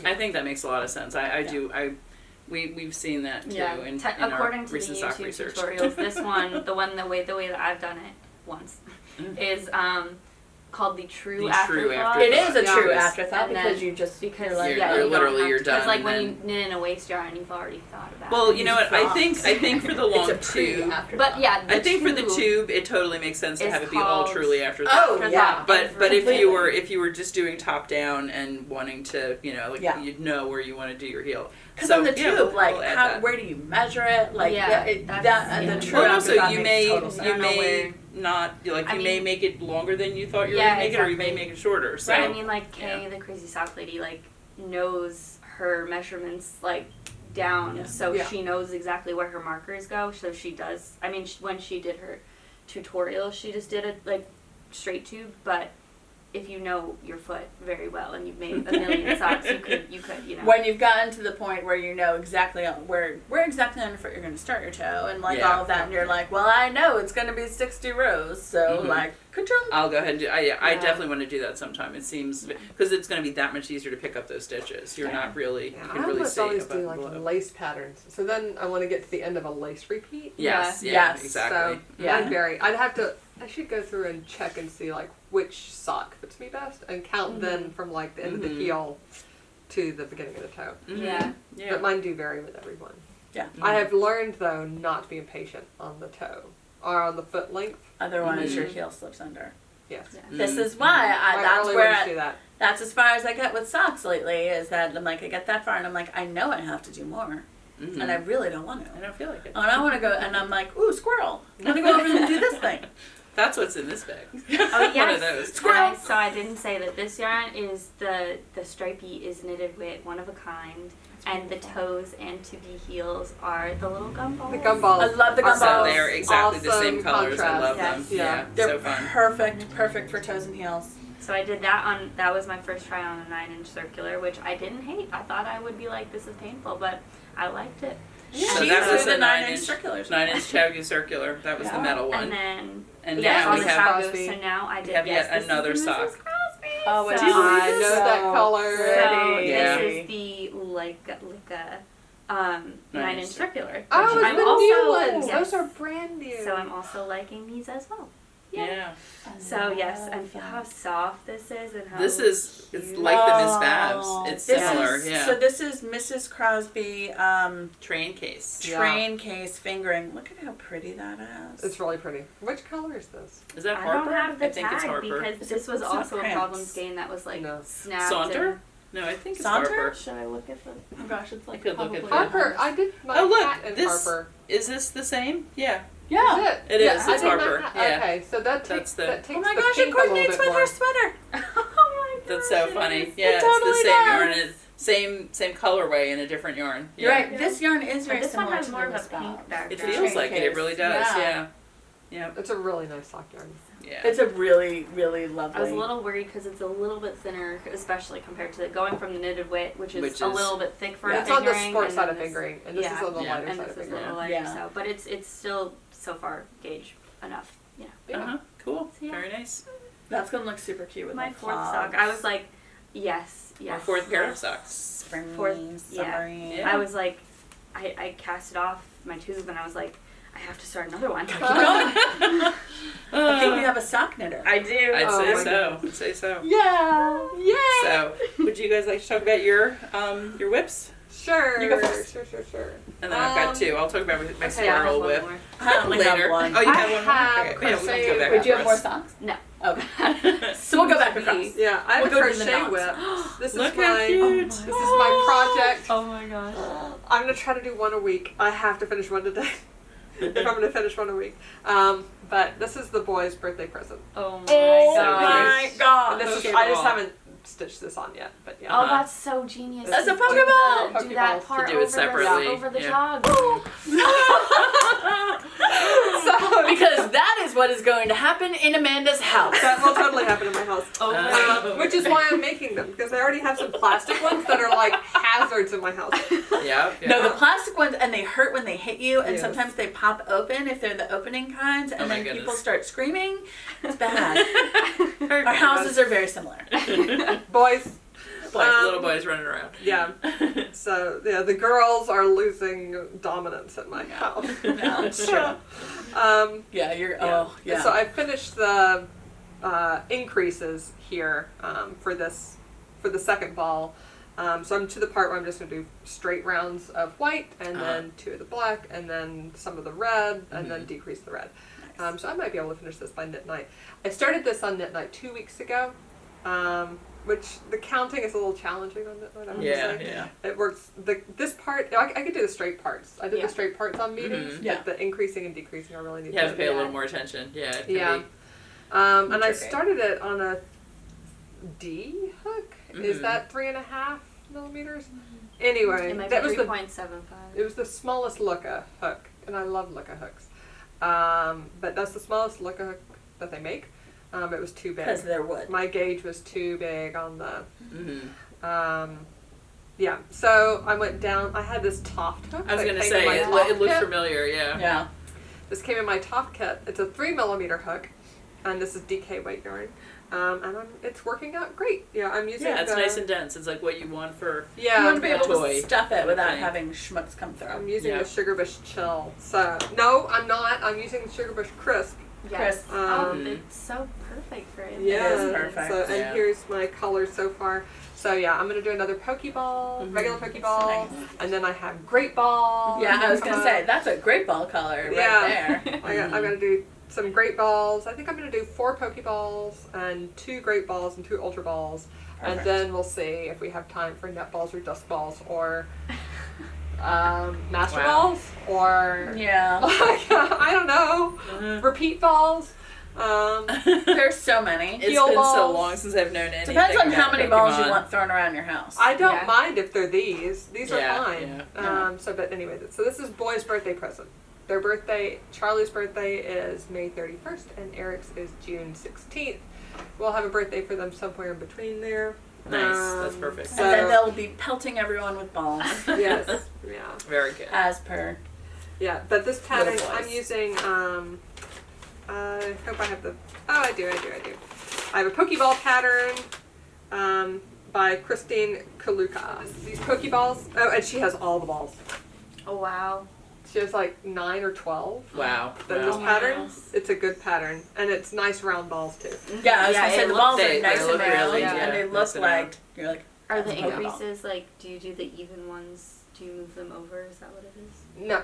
I think that makes a lot of sense. We've seen that too Yeah, in according our to the recent sock YouTube research. tutorials, this one, the way that I've done it once, is called the true The afterthought. true afterthought. It is a Yeah. true Yes. afterthought And because then- you just because you're like, You're- yeah, you're you literally don't you're have done. Because like and when then- you knit in a waist yarn, you've already thought about Well, it. you know what? I think for the long it's a pre tube. afterthought. But yeah, I think for the tube, it totally makes sense to is have it be all called- truly after Oh, that. yeah. But if Completely. you were just doing top down and wanting to, you'd know where you want to do your heel. Because So, on the yeah, tube, we'll add that. where do you measure it? Like, Yeah, the that's- true Well, and also afterthought you makes may total sense. you I don't know may where- not I may mean- make it longer than you thought you were Yeah, going to make it, or you may exactly. make it shorter. So Right, I mean, like Kay, yeah. the crazy sock lady, like knows her measurements like down, Yeah. so Yeah. she knows exactly where her markers go. So she does. I mean, when she did her tutorial, she just did a like straight tube. But if you know your foot very well and you've made a million socks, you could. When you've gotten to the point where you know exactly where exactly on your foot you're going to start your toe and like Yeah. all of that, and you're like, well, I know it's going to be 60 rows, so Mhm. like, ka-chunk. I'll go ahead and do. I Yeah. definitely want to do that sometime. It seems because it's going to be that much easier to pick up those stitches. You're not really. Yeah, You I can really almost see always above do and like below. lace patterns. So then I want to get to the end of a lace repeat. Yes. Yeah. Yeah. Yes. Exactly. So Yeah. I'd vary. I should go through and check and see like which sock fits me best and count then from like the end of the Mhm. heel to the beginning of the toe. Mhm. Yeah. Yeah. But mine do vary with everyone. Yeah. I have learned though not to be impatient on the toe or on the foot length. Otherwise, Mhm. your heel slips under. Yes. Yeah. This is why that's early where ones do that. that's as far as I get with socks lately. Is that I'm like I get that far and I'm like I know I have to do more, Mhm. and I really don't want I to. don't feel like it. And I want to go, and I'm like, ooh, squirrel! I'm gonna go over and do this thing. That's what's in this bag. Oh One yes. of those. Squirrel! So I didn't say that this yarn is the stripey is knitted with one of a kind, and the toes and to be heels are the little gumballs. The gumballs. I love the are gumballs. So they're exactly the awesome same colors. I love contrast. them. Yes. Yeah. They're So fun. perfect for toes and heels. So I did that on. That was my first try on a 9-inch circular, which I didn't hate. I thought I would be like, this is painful, but I liked it. Yeah, So these that are was the a 9-inch 9-inch circulars. 9-inch Chowgu circular. That was Yeah. the metal one. And then And yes, now on we the have Chowgu. So now I did have yes, yet this is another the Mrs. sock. Crosby. Oh, so, do you I believe know this? that So color. So pretty. Yeah. this is the like a 9-inch circular. Oh, which it's I'm the also, new ones. yes. Those are brand new. So I'm also liking these as well. Yeah. So yes, and feel how soft this is and how This is it's cute. like the Miss Oh, Babs. It's this similar. is- Yeah. So this is Mrs. Crosby Train case. Yeah. train case fingering. Look at how pretty that is. It's really pretty. Which color is this? Is that I Harper? don't have the I think it's tag Harper. because this was It's not also a Prince. problems game that was like No. snapped. Saunter? No, I think it's Saunter? Harper. Should I look at the? Oh gosh, it's like could look probably at Harper. I did my Oh, look, hat in this- Harper. Is this the same? Yeah. Yeah. Is it? It Yeah, is. I It's did my Harper. hat. Yeah. Okay, so that That's takes the- that takes Oh my the gosh, it pink a little coordinates bit with more. her sweater. Oh my That's gosh, so funny. it is. Yeah, It totally it's the same does. yarn. same colorway in a different yarn. You're right. This yarn is very This similar one has to more the of a Spout. pink background. It feels like it. It really does. Yeah. It's a really nice sock yarn. Yeah. It's a really, really lovely. I was a little worried because it's a little bit thinner, especially compared to going from the knitted weight, which is a little bit thick for It's fingering. on the sport and side then of fingering, and this is on the lighter and side this of is a fingering. little lighter. Yeah. So, but it's still so far gauge enough. Cool. So, yeah. Very nice. That's gonna look super cute with My the fourth clogs. sock. I was like, yes. Our fourth pair of socks. Spring, Fourth, summery. Yeah. I was like, I cast it off my tube, and I was like, I have to start another one. I think we have a sock knitter. I do. I'd say so. Yeah. Yay! So, would you guys like to talk about your whips? Sure. You go first. Sure. And then I've got two. I'll talk about my Okay, I have squirrel one whip more. I only later. have one. Oh, you I have one have more? Okay. Yeah, we crochet can go back Wait, do you have more afterwards. socks? No. Okay. So we'll go back across. Yeah, I have We'll a go to the crochet knots. whip. This is Look my how cute. this is my project. Oh my gosh. I'm gonna try to do one a week. I have to finish one today. If I'm gonna finish one a week. But this is the boy's birthday present. Oh my Oh gosh. my god. And this is, Okay, I just cool. haven't stitched this on yet, but yeah. Oh, that's so genius. That's a Do Pokeball! the- Do that Pokeballs. part To do it separately, over the yeah. jog. So Because that is what is going to happen in Amanda's house. that will totally happen in my house. Which Which is why I'm making them, because I already have some plastic ones that are like hazards in my house. Yeah. No, the plastic ones, and they hurt when they hit you, and Yes. sometimes they pop open if they're the opening kinds, and Oh my then goodness. people start screaming. It's bad. Our houses are very similar. Boys, Little boys running around. yeah. So yeah, the girls are losing dominance at my house. No, it's true. Yeah, you're. Yeah. Oh, yeah. So I finished the increases here for the second ball. So I'm to the part where I'm just going to do straight rounds of white, and then 2 of the black, and then some of the red, and then decrease the red. Nice. So I might be able to finish this by knit night. I started this on knit night 2 weeks ago, which the counting is a little challenging on knit night. I have to say. Yeah. It works. This part, I could do the straight parts. I did Yeah. the straight parts on meetings, Yeah. but the increasing and decreasing I really need You have to to. pay a little more attention. Yeah. It can Yeah. be- And I tricky. started it on a D hook. Is Mhm. that 3.5 millimeters? Anyway, It might that be was the 3.75. it was the smallest Luca hook, and I love Luca hooks. But that's the smallest Luca hook that they make. It was too big. Because they're wood. My gauge was too big on the. Mhm. Yeah, so I went down. I had this Toft hook. I was that going to came in say, my it Toft looks kit. familiar, yeah. Yeah. This came in my Toft kit. It's a 3 millimeter hook, and this is DK weight yarn. And it's working out great. Yeah, I'm using. Yeah, it's nice and dense. It's like what you want for... Yeah, You want to be able toy to stuff it without thing. having schmutz come through. I'm using Yeah. the Sugarbush Chill. So no, I'm not. I'm using Sugarbush Crisp. Yes. Um, It's so perfect for it. Yeah, is perfect. So, and Yeah. here's my colors so far. So yeah, I'm gonna do another Pokeball, regular Pokeball, and then I have Great Ball. Yeah, I was going to say, that's a great ball color right Yeah. there. I'm gonna do some Great Balls. I think I'm gonna do 4 Pokeballs and 2 Great Balls and 2 Ultra Balls, and Perfect. then we'll see if we have time for Net Balls or Dust Balls or Master Wow. Balls or Yeah. I don't know, Repeat Balls. There's so many. It's Heal been so balls. long since I've known anything Depends on about how many balls you Pokemon. want thrown around your house. I don't Yeah. mind if they're these. These Yeah, are fine. yeah. So, but anyway, so this is boy's birthday present. Their birthday, Charlie's birthday is May 31st, and Eric's is June 16th. We'll have a birthday for them somewhere in between there. Nice, that's perfect. So, And then they'll be pelting everyone with balls. yes, yeah, Very good. As per. yeah. But this pattern, Little boys. I'm using. I hope I have the. Oh, I do. I have a Pokeball pattern by Kristine Kuluka. These Pokeballs. Oh, and she has all the balls. Oh wow. She has like 9 or 12. Wow. But wow. this pattern, Yes. it's a good pattern, and it's nice round balls too. Yeah, I was Yeah, going to say it the looks- balls they are nice look and round, really, and they yeah, look nice and like, round. you're like, Are the That's a Pokeball. increases like? Do you do the even ones? Do you move them over? Is that what it is? No,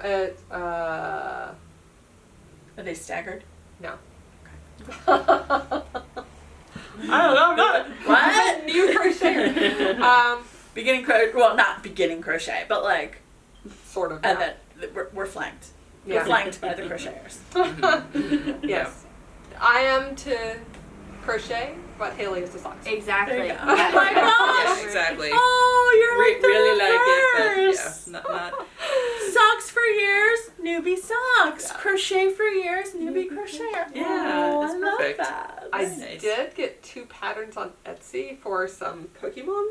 are they staggered? no. I don't know. I'm not. What? New crocheter. Beginning crochet, well, not beginning crochet, but like, Sort of. and yeah. then we're flanked. Yeah. We're flanked by the crocheters. Yes. I am to crochet, but Haley is to socks. Exactly. There you go. Yeah. Oh my gosh! Yeah, exactly. Oh, you're like the really like it, reverse. but yeah, not. Socks for years, newbie socks. Yeah. Crochet for years, newbie crocheter. Yeah, Oh, it's I love perfect. that. I Very nice. did get 2 patterns on Etsy for some Pokemon.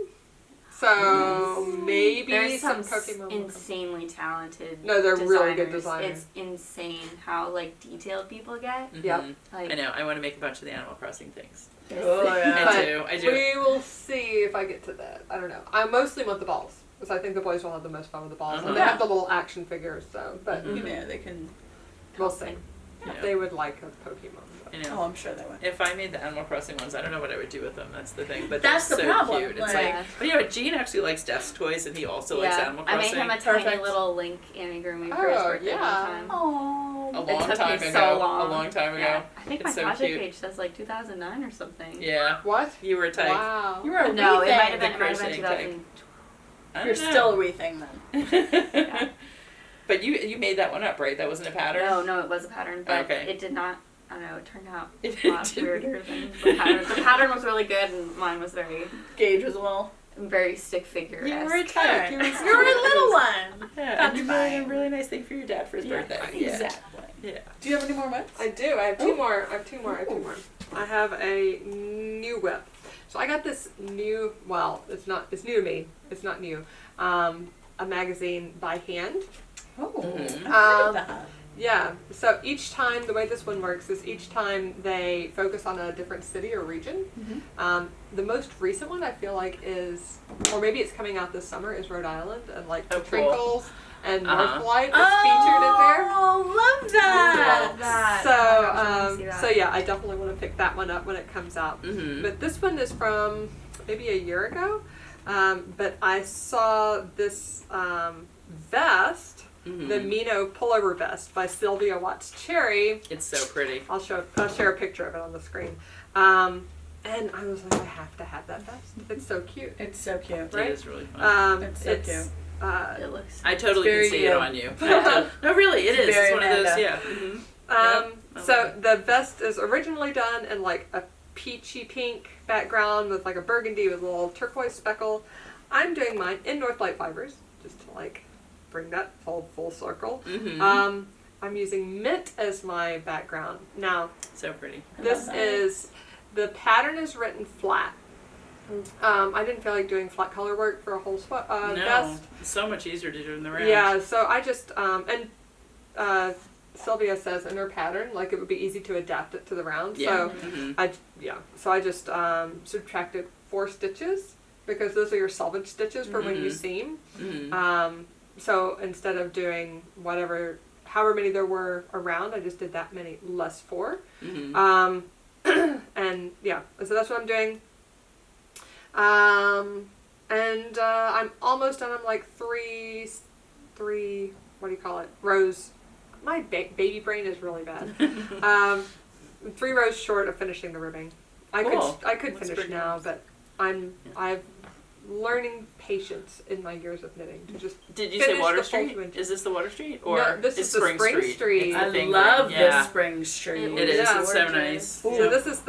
So maybe There's some some Pokemon. will come. insanely talented. No, they're really good designers. It's insane how like detailed people get. Yep. Like I know. I want to make a bunch of the Animal Crossing things. Oh, yeah. I do. We will see if I get to that. I don't know. I mostly want the balls because I think the boys will have the most fun with the balls. Uh-huh. And they have the little action figures, so but Yeah, they can. we'll see. Yeah. They would like a Pokemon. I Oh, know. I'm sure they would. If I made the Animal Crossing ones, I don't know what I would do with them. That's the thing. But That's they're the so problem, cute. It's like- like, but yeah, Gene actually likes desk toys, and he also likes Animal I Crossing. made him a tiny Perfect. little Link amigurumi for his Oh, birthday yeah. one time. Oh. a It long took time me ago. so long. A long time ago. Yeah. I think It's my so project cute. page says like 2009 or something. Yeah. What? You were a type. Wow. You were a No, wee it might thing. have been The 2000. crocheting I You're don't know. still a wee thing then. Yeah. But you made that one up, right? That wasn't a pattern? No, it was a pattern, but Okay. it did not. I don't know. It turned out It a lot didn't. weirder than the pattern. The pattern was really good, and mine was Gage was a little. very stick figure. You were a type. Okay. You were You're a little one. Yeah, That's and you made a fine. really nice thing for your dad for his birthday. Yeah. Exactly. Yeah. Do you have any more ones? I do. I have 2 Oh. more. I have 2 more. I have a new whip. So I got this new. Well, it's new to me. It's not new. A magazine by hand. Oh, Mhm. I heard that. Yeah. So each time, the way this one works is each time they focus on a different city or region. The most recent one I feel like is, or maybe it's coming out this summer, is Rhode Island, and like Oh, the cool. Trinkles and Uh-huh. North Light is featured in there. Oh, love that. Love that. So, Oh my gosh, I wanna see that. so yeah, I definitely want to pick that one up when it comes out. Mm-hmm. But this one is from maybe a year ago. But I saw this vest, Mm-hmm. the Mino pullover vest by Sylvia Watts Cherry. It's so pretty. I'll share a picture of it on the screen. And I was like, I have to have that vest. It's so cute. It's so cute. Right? It is really fun. It's so cute. It looks. I totally very can see you. it on you. No, really, it is. Very It's one of those, Amanda. yeah. Mm-hmm. I So love the vest is originally done in like a peachy pink background with like a burgundy with a little turquoise speckle. I'm doing mine in North Light fibers just to like bring that full circle. Mm-hmm. I'm using mint as my background. Now So pretty. this is, the pattern is written flat. I didn't feel like doing flat color work for a whole No, vest. it's so much easier to do in the round. Yeah, so I just, Sylvia says in her pattern, like it would be easy to adapt it to the round. Yeah. So Mm-hmm. so I just subtracted 4 stitches because those are your selvage stitches for when you Mhm. seam. Mm-hmm. So instead of doing however many there were around, I just did that many less 4. Mm-hmm. And yeah, so that's what I'm doing. And I'm almost done. I'm like three, what do you call it? Rows. My baby brain is really bad. 3 rows short of finishing the ribbing. I Cool. could That's finish pretty now, nice. but I've learning patience in my years of knitting to just Did you finish say Water the full Street? 2 inches. Is this the Water Street? Or No, this is the Spring Street. It's the I thing, love right? the Yeah. spring street. It is. Yeah. It's so Gorgeous. nice. So this is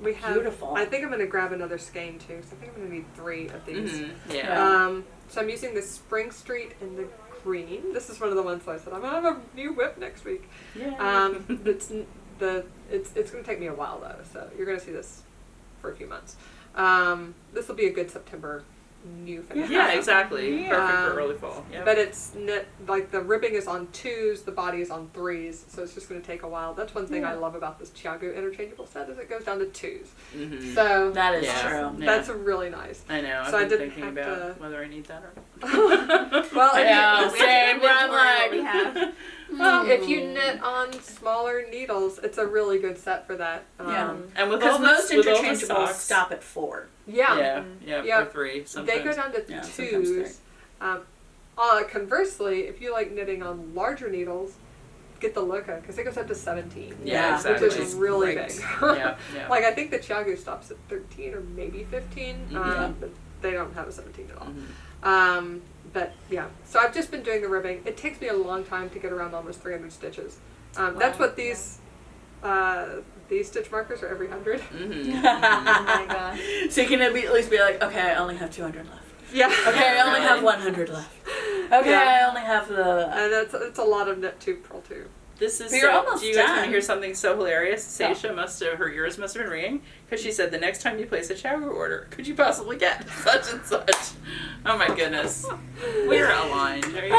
we have. Beautiful. I think I'm gonna grab another skein too. So I think I'm gonna need 3 of these. Mm-hmm. Yeah. Yeah. So I'm using the Spring Street in the green. This is one of the ones that I said I'm gonna have a new whip next week. Yeah. It's gonna take me a while though, so you're gonna see this for a few months. This will be a good September new finish. Yeah, exactly. Yeah. Perfect for early fall. Yep. But it's knit, like the ribbing is on 2s, the body is on 3s, so it's just going to take a while. That's one thing I love about this Chiago interchangeable set is it goes down to 2s. Mm-hmm. So That is Yeah. true. Yeah. that's really nice. I know. So I I've been didn't thinking have about to- whether I need that or Well, if Yeah, you, same. Where I'm like, we have. if you knit on smaller needles, it's a really good set for that. Yeah. And with all Because most with all the interchangeables socks, stop at 4. Yeah. yeah, for 3 sometimes. They go down to Yeah, sometimes 2s. Conversely, if you like knitting on larger needles, get the Luca because it goes up to 17. Yeah, exactly. Which is really Great. big. yeah, yeah. Like I think the Chiago stops at 13 or maybe 15, Mhm. but they don't have a 17 at all. Mhm. But yeah, so I've just been doing the ribbing. It takes me a long time to get around almost 300 stitches. That's what these these stitch markers are every 100. Mm-hmm. Oh my gosh. So you can at least be like, okay, I only have 200 left. Yeah. Okay, I only have 100 left. Okay, Yeah. I only have the... And it's a lot of knit tube purl too. This is But you're almost do you guys want to done. hear something so hilarious? Seisha her ears must have been ringing because she said the next time you place a shower order, could you possibly get such and such? Oh my goodness. We're aligned. Are you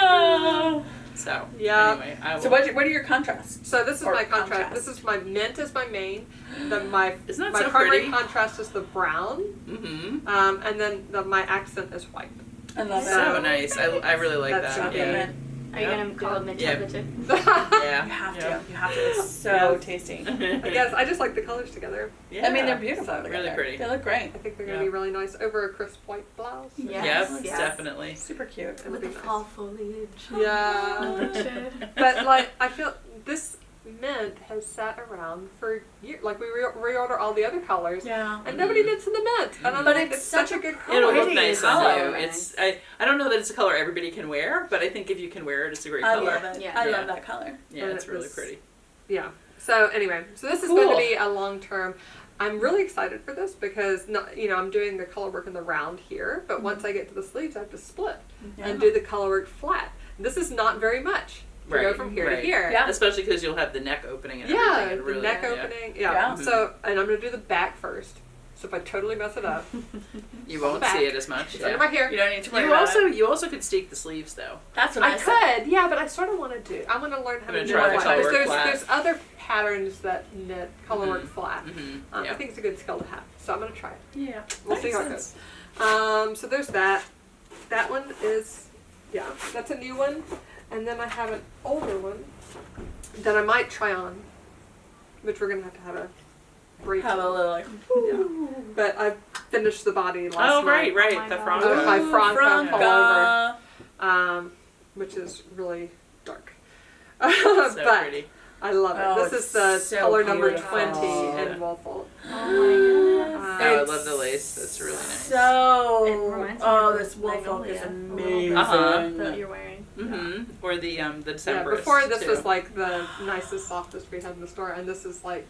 Oh. So, Yeah. anyway, I will. So what are your contrasts? So this is Or my contrast. contrast. This is my mint is my main. My Isn't that my so primary pretty? contrast is the brown. Mm-hmm. And then my accent is white. I love So it. nice. I really like That's that. so Yeah. Mint. Are you gonna call it mint Yeah. chocolate chip? Yeah. You have Yeah. to. You have to. It's so Yes. tasty. I guess I just like the colors together. Yeah. I mean, they're beautiful. So together. really pretty. They look great. I think they're going Yeah. to be really nice over a crisp white blouse. Yes. Yep, Yes. definitely. Super cute. It'll With be the nice. fall foliage. Yeah. But like, I feel this mint has sat around for years. Like we reorder all the other colors, Yeah. and nobody knits in the mint. And I'm But like, it's it's such a such good color. It'll look Pretty nice on color. you. It's I don't know that it's a color everybody can wear, but I think if you can wear it, it's a great I color. love it. Yeah. I Yeah. love that color. Yeah, it's really pretty. Yeah. So anyway, so this is going Cool. to be a long term. I'm really excited for this because I'm doing the color work in the round here, but once I get to the sleeves, I have to split and do the color work flat. This is not very much to go Right, from here right. to here. Yeah. Especially because you'll have the neck opening and Yeah, everything. And the really, neck yeah. opening. Yeah. Yeah. So, and I'm going to do the back first. So if I totally mess it up, You won't back. see it as much. it's under my hair. You don't need to worry You about also it. you also could steek the sleeves though. That's what I, I said. could, yeah, but I sort of want to do. I want to learn how I'm to gonna knit try the flat. color Because work flat. there's other patterns that knit color work flat. Mm-hmm. I Yeah. think it's a good skill to have. So I'm going to try it. Yeah. We'll see how it goes. So there's that. That one is, yeah, that's a new one. And then I have an older one that I might try on, which we're going to have a brief. Have a little like. Yeah. But I finished the body last Oh night. right, Oh my the God. Franca. With my Franca Franca. pullover, which is really dark. So but pretty. I love it. Oh, this is it's the so color number beautiful. 20 Yeah. in Woolfold. Oh my goodness. Oh, I It's love the lace. That's really nice. So. It reminds me Oh, of this wool folk is Magnolia a little bit. amazing. Uh-huh. That you're wearing. Mm-hmm. Or the Yeah, December. before this was like the nicest, softest we had in the store, and this is like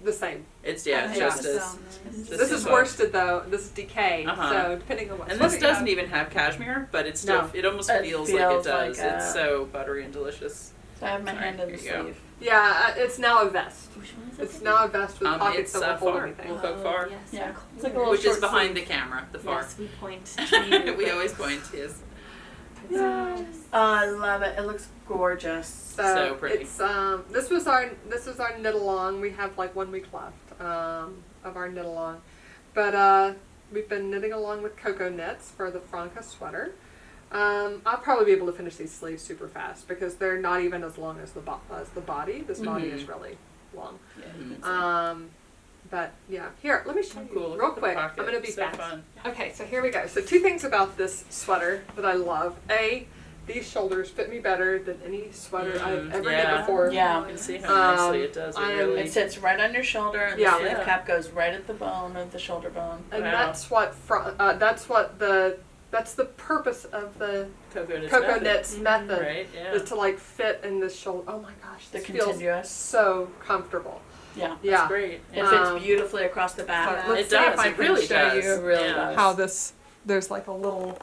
the same. It's Oh, it's just so as. nice. just This is soft. worsted though. This is decay. Uh-huh. So depending on what. And this sweater you doesn't have- even have cashmere, but it's still No. it almost It feels like feels it does. like a- It's so buttery and delicious. So I have my Sorry, hand in the here you go. sleeve. Yeah, it's now a vest. Which one is it? It's now a vest with pockets it's that will hold far. everything. We'll go far. Yes, Yeah. of It's like a course. little Which is short behind sleeve. the camera, the far. Yes, we point to you. We always point, yes. It's so nice. Oh, I love it. It looks gorgeous. So pretty. It's this was our knit along. We have like 1 week left of our knit along, but we've been knitting along with Cocoa Knits for the Franca sweater. I'll probably be able to finish these sleeves super fast because they're not even as long as the body. This body is really long. Yeah. But yeah, here, let me show you Cool. real quick. I'm going to be so fast. fun. Okay, so here we go. So 2 things about this sweater that I love. A, these shoulders fit me better than any sweater I've ever yeah. knit before. Yeah. You can see how nicely Um, it does. It I'm- really. It sits right on your shoulder, and Yeah. the sleeve Yeah. cap goes right at the bone of the shoulder bone. And Wow. that's the purpose of the Cocoa Knits Cocoa method. Knits method. Right, yeah. Is to like fit in this shoulder. Oh my gosh, The this feels continuous. so comfortable. Yeah. Yeah. That's great. It Yeah. fits beautifully across the back. Let's It see if does. I It can really show does. you It really Yeah. does. how this. There's like a little,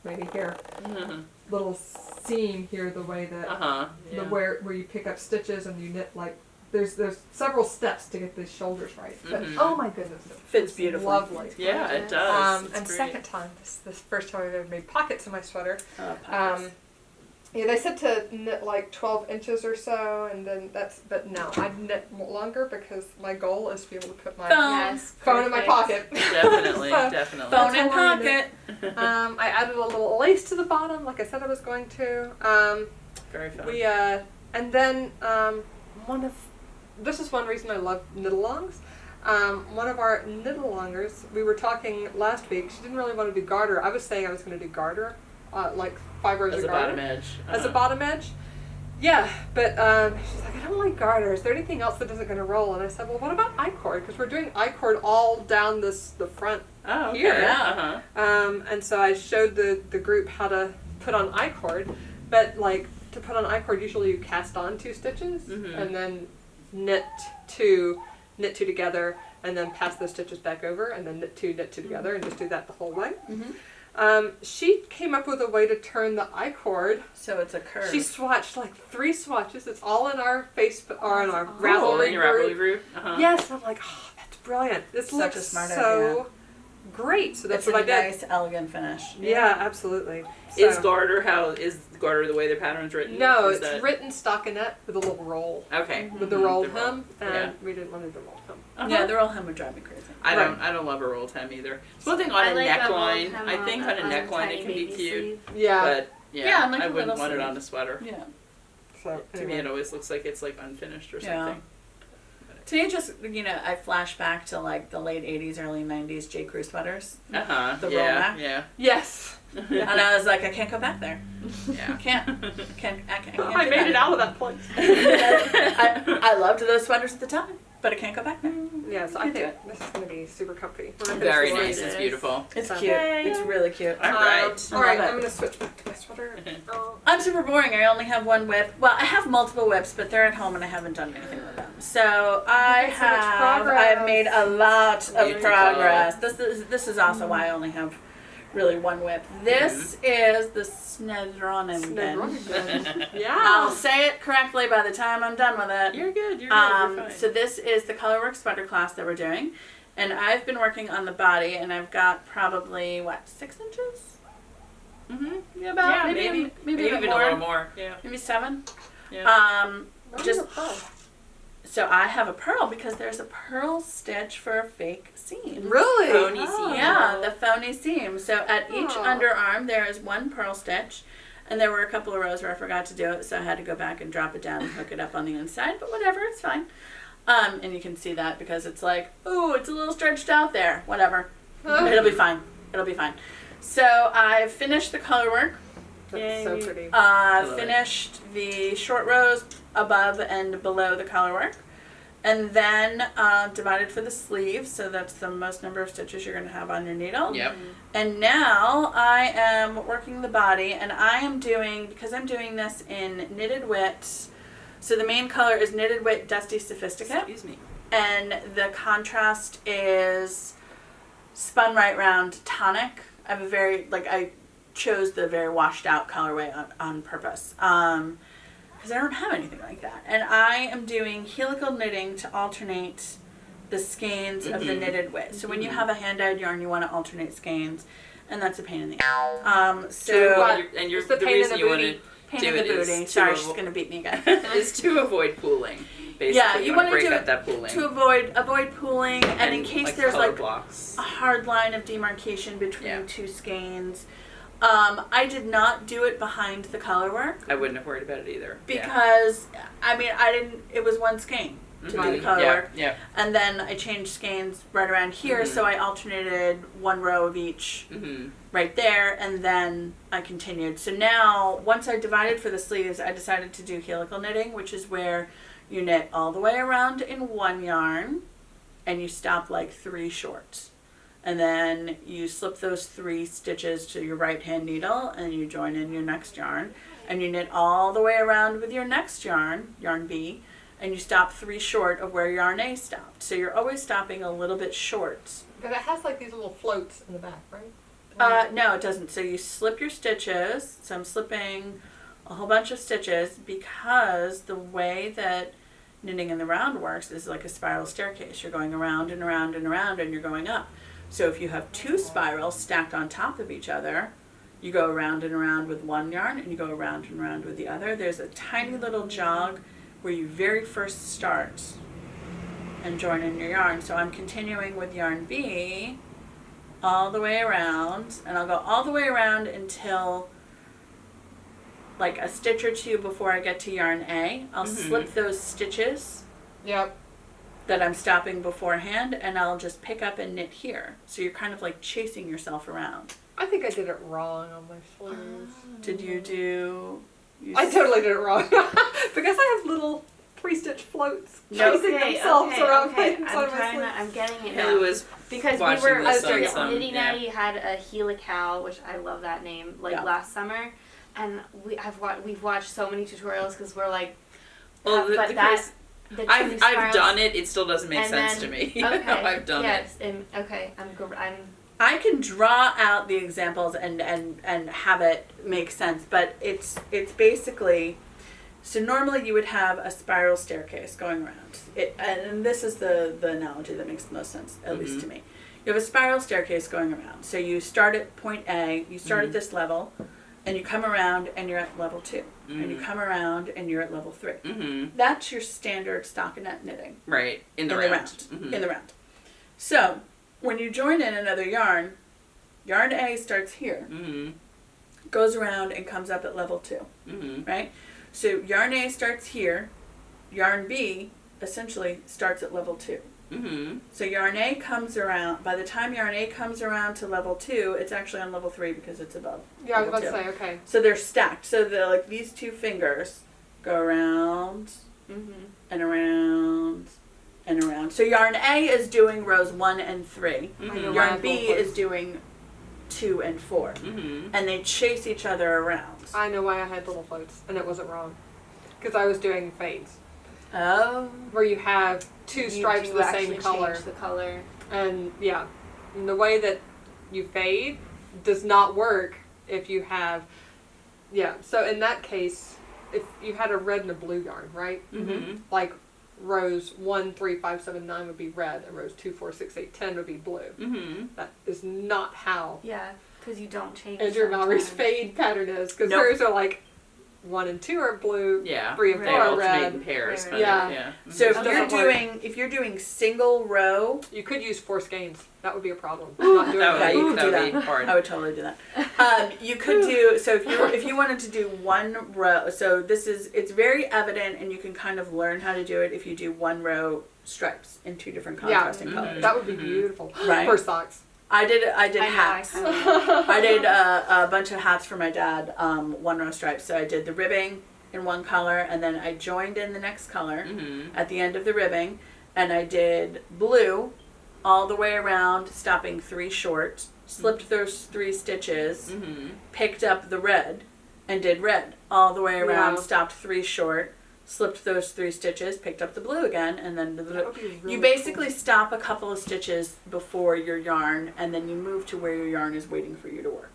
maybe here, Mhm. little seam here. The way that Uh-huh. the Yeah. where you pick up stitches and you knit like. There's several steps to get these shoulders right. But Mhm. oh my goodness, it Fits feels beautifully. Lovely. Yeah, it does. It's And great. second time, this first time I've ever made pockets in my sweater. Pockets. Yeah, they said to knit like 12 inches or so, and then but no, I knit longer because my goal is to be able to put my Phone. Yes, phone in my perfect. pocket. Definitely, So, definitely. Phone in That's how I pocket. I added a little lace to the bottom, like I said I was going to. Very fun. And then this is one reason I love knit-alongs. One of our knit-alongers, we were talking last week, she didn't really want to do garter. I was saying I was going to do garter, like 5 rows As of a garter. bottom edge. As a Uh-huh. bottom edge? Yeah, but she's like, I don't like garter. Is there anything else that isn't going to roll? And I said, well, what about I-cord? Because we're doing I-cord all down the front. Oh, okay. Here. Uh-huh. And so I showed the group how to put on I-cord. But like to put on I-cord, usually you cast on 2 stitches Mhm. and then knit two together, and then pass those stitches back over, and then knit two together, and just do that the whole way. She came up with a way to turn the I-cord. So it's a curve. She swatched like 3 swatches. It's all in our Facebook or in our Ravelry group. Yes, I'm like, oh, that's brilliant. This Such looks a smart so idea. great. So that's it's what I a did. nice, elegant finish. Yeah, absolutely. Is garter the way the pattern's written? No, it's written stockinette with a little roll. Okay. With the rolled hem, and we didn't want to do the rolled hem. Yeah, the roll hem would drive me crazy. I don't love a rolled hem either. It's one thing on a neckline. I think on a neckline it can be cute. Yeah. But Yeah, like I a wouldn't little want it sleeve. on a sweater. Yeah. So To me, it always looks like it's like unfinished or something. To me, just, I flash back to like the late 80s, early 90s J. Crew sweaters. The roll back. Yeah. Yes. And I was like, I can't go back there. Yeah. I can't do I made that. it out of that place. I loved those sweaters at the time, but I can't go back there. Yeah, so I think this is going to be super comfy. Very nice. It's beautiful. It's So- cute. It's really cute. All right. All right, I love I'm it. going to switch back to my sweater. I'm super boring. I only have one whip. Well, I have multiple whips, but they're at home and I haven't done anything with them. So I made so much have. progress. I've made a lot of Beautiful. progress. This is also why I only have really one whip. This is the Snedronningen. Yeah. I'll say it correctly by the time I'm done with it. You're good. You're fine. So this is the Colorwork sweater class that we're doing, and I've been working on the body, and I've got probably 6 inches? Yeah, about maybe a bit even more. a little more. Yeah. Maybe 7. Yeah. Just so I have a pearl because there's a pearl stitch for a fake seam. Really? Phony seam. Yeah, the phony seam. So at each Oh. underarm there is one pearl stitch, and there were a couple of rows where I forgot to do it, so I had to go back and drop it down and hook it up on the inside. But whatever, it's fine. And you can see that because it's like, ooh, it's a little stretched out there. Whatever, it'll be fine. It'll be fine. So I've finished the color work. That's so pretty. Finished the short rows above and below the collar work, and then divided for the sleeve, so that's the most number of stitches you're going to have on your needle. Yep. And now I am working the body, and I am doing, because I'm doing this in Knitted Wit, so the main color is Knitted Wit Dusty Sophisticate. Excuse me. And the contrast is Spun Right Round Tonic. I have a very, I chose the very washed out colorway on purpose. Because I don't have anything like that. And I am doing helical knitting to alternate the skeins of the Knitted Wit. So when you have a hand-dyed yarn, you want to alternate skeins, and that's a pain in the ass. It's the the pain reason in you the want booty. to Pain do in the it is booty. to Sorry, she's going to beat me again. is to avoid pooling. Basically, Yeah, you want want to to break do up that pooling. To avoid pooling, and in case there's color like blocks. a hard line of demarcation between Yeah. two skeins. I did not do it behind the color work I wouldn't have worried about it either. because I didn't. It was one skein to do the color work, Yeah. and then I changed skeins right around here, so I alternated one row of each right there, and then I continued. So now, once I divided for the sleeves, I decided to do helical knitting, which is where you knit all the way around in one yarn, and you stop 3 short. And then you slip those 3 stitches to your right hand needle and you join in your next yarn. And you knit all the way around with your next yarn, yarn B, and you stop 3 short of where yarn A stopped. So you're always stopping a little bit short. But it has these little floats in the back, right? No, it doesn't. So you slip your stitches. So I'm slipping a whole bunch of stitches because the way that knitting in the round works is like a spiral staircase. You're going around and around and around and you're going up. So if you have 2 spirals stacked on top of each other, you go around and around with one yarn and you go around and around with the other. There's a tiny little jog where you very first start and join in your yarn. So I'm continuing with yarn B all the way around, and I'll go all the way around until a stitch or 2 before I get to yarn A. I'll slip those stitches Yep. that I'm stopping beforehand, and I'll just pick up and knit here. So you're kind of chasing yourself around. I think I did it wrong on my sleeves. Did you do... I totally did it wrong. Because I have little 3-stitch floats chasing themselves around my inside my sleeves. I'm getting it Haley now. was Because watching we were, this on some, Nitty Natty had a helical, which I love that name, last summer. And we've watched so many tutorials because we're like, Well, I've done it. It still doesn't make sense to me. Okay. I've done it. Okay. I can draw out the examples and have it make sense, but it's basically, so normally you would have a spiral staircase going around. And this is the analogy that makes the most sense, at least to me. You have a spiral staircase going around. So you start at point A, you start at this level, and you come around and you're at level 2. And you come around and you're at level 3. That's your standard stockinette knitting. Right, in the round. In the round. So when you join in another yarn A starts here, goes around and comes up at level 2, right? So yarn A starts here, yarn B essentially starts at level 2. So yarn A comes around, by the time yarn A comes around to level 2, it's actually on level 3 because it's above. Yeah, I was about level to 2. say, okay. So they're stacked. So like these two fingers go around and around and around. So yarn A is doing rows 1 and 3. Yarn B is doing 2 and 4. And they chase each other around. I know why I had little floats, and it wasn't wrong. Because I was doing fades. Oh. Where you have two stripes of the same color. Change the color. And yeah, and the way that you fade does not work if you have, so in that case, if you had a red and a blue yarn, right? Like rows 1, 3, 5, 7, 9 would be red, and rows 2, 4, 6, 8, 10 would be blue. That is not how because you don't change. Andrew Mallory's fade pattern is, because hers are like 1 and 2 are blue, 3 and 4 are red. In pairs. Right. Yeah. So if you're doing single row, you could use 4 skeins. That would be a problem. Not doing that you could do would be that. hard. I would totally do that. You could do, so if you wanted to do one row, so it's very evident, and you can kind of learn how to do it if you do 1 row stripes in 2 different contrasting colors. That would be beautiful. Right. For socks. I did hats. I did a bunch of hats for my dad, 1 row stripes. So I did the ribbing in one color, and then I joined in the next color at the end of the ribbing, and I did blue all the way around, stopping 3 short, slipped those 3 stitches, picked up the red, and did red all the way around, stopped 3 short, slipped those 3 stitches, picked up the blue again, and then you basically stop a couple of stitches before your yarn, and then you move to where your yarn is waiting for you to work.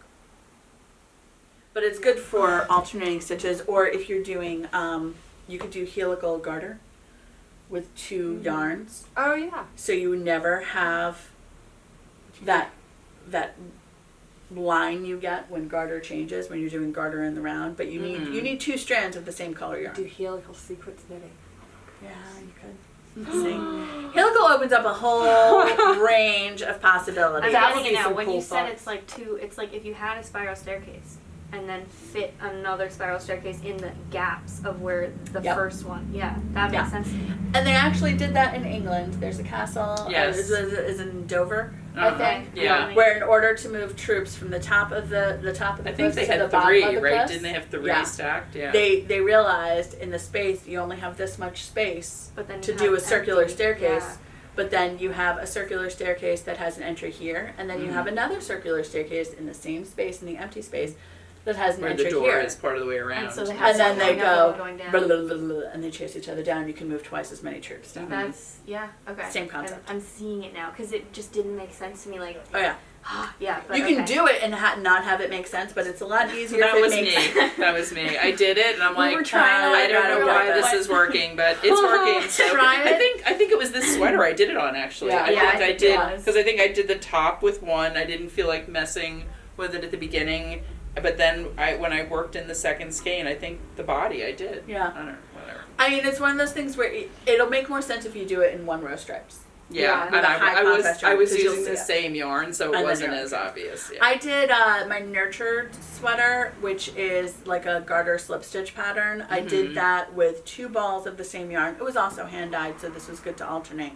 But it's good for alternating stitches, or if you're doing, you could do helical garter with 2 yarns. Oh yeah. So you would never have that line you get when garter changes, when you're doing garter in the round, but you need 2 strands of the same color yarn. Do helical sequence knitting. Yeah, you could. See, helical opens up a whole range of possibilities. I'm That would getting be it now. some When cool you said socks. it's like 2, it's like if you had a spiral staircase and then fit another spiral staircase in the gaps of where the first one. Yeah, that makes sense to me. And they actually did that in England. There's a castle. Is in Dover. I think. Yeah. Where in order to move troops from the top of the I think cliffs they to the had bottom 3, of the right? cliffs. Didn't they have 3 stacked? Yeah. They realized in the space you only have this much space to do a circular staircase. Yeah. But then you have a circular staircase that has an entry here, and then you have another circular staircase in the same space, in the empty space, that has an where entry the door here. is part of the way around. And so they have And then they going up go, and going down. blah, blah, blah, blah, and they chase each other down. You can move twice as many troops down. That's okay. Same concept. I'm seeing it now because it just didn't make sense to me. Like Oh yeah. but You can do it and not have it make sense, but it's a lot easier That if was it makes me. sense. That was me. I did it, and I'm like, were trying to I don't know figure why out this what- is working, but it's working. So Try it. I think it was this sweater I did it on actually. Yeah. I Yeah, think I I think did it was. because I think I did the top with one. I didn't feel like messing with it at the beginning, but then when I worked in the second skein, I think the body I did. Yeah. I don't know, whatever. I mean, it's one of those things where it'll make more sense if you do it in 1 row stripes. Yeah, with and a high I contrast was yarn, 'cause you'll using see the it. same yarn, so And it then wasn't you're- as obvious. Yeah. I did my nurtured sweater, which is like a garter slip stitch pattern. I did that with 2 balls of the same yarn. It was also hand dyed, so this was good to alternate.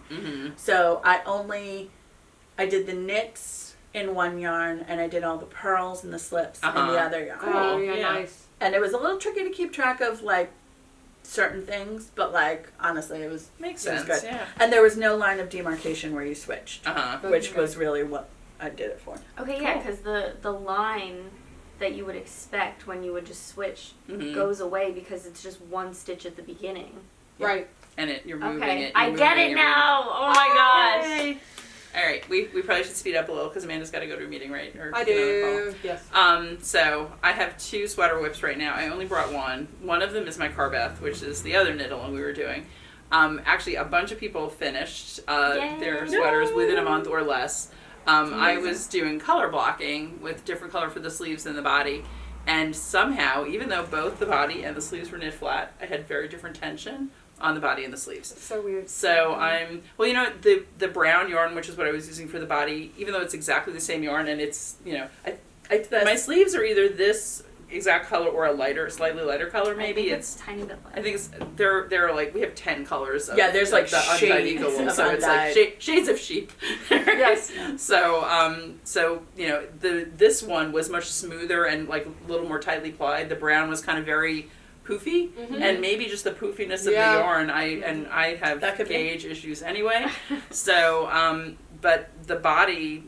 So I did the knits in 1 yarn, and I did all the pearls and the slips in the other yarn. Oh Cool. yeah, Yeah. nice. And it was a little tricky to keep track of like certain things, but like honestly, it was Makes it was sense. good. Yeah. And there was no line of demarcation where you switched, which Okay. was really what I did it for. Okay, yeah, because the line that you would expect when you would just switch Mhm. goes away because it's just 1 stitch at the beginning. Right. and you're moving Okay, it. I get it now. Oh my gosh. Yay. All right, we probably should speed up a little because Amanda's got to go to a meeting, right? Or I get on the do. call. Yes. So I have 2 sweater whips right now. I only brought one. One of them is my Carbeth, which is the other knit along we were doing. Actually, a bunch of people finished their sweaters within a month or less. I was doing color blocking with different color for the sleeves and the body. And somehow, even though both the body and the sleeves were knit flat, I had very different tension on the body and the sleeves. It's so weird. So the brown yarn, which is what I was using for the body, even though it's exactly the same yarn and it's, my sleeves are either this exact color or a slightly lighter color maybe. It's tiny bit lighter. I think they're like, we have 10 colors of, there's like the shades untied eagle, of so it's undyed. like shades of sheep. Yes. So this one was much smoother and like a little more tightly plied. The brown was kind of very poofy, and maybe just the poofiness of the yarn. I have gauge issues anyway. So, but the body,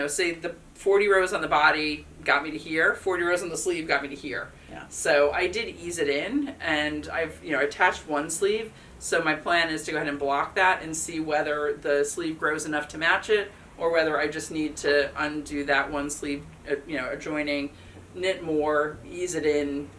say the 40 rows on the body got me to here, 40 rows on the sleeve got me to here. Yeah. So I did ease it in, and I've attached one sleeve. So my plan is to go ahead and block that and see whether the sleeve grows enough to match it, or whether I just need to undo that one sleeve, adjoining, knit more, ease it in,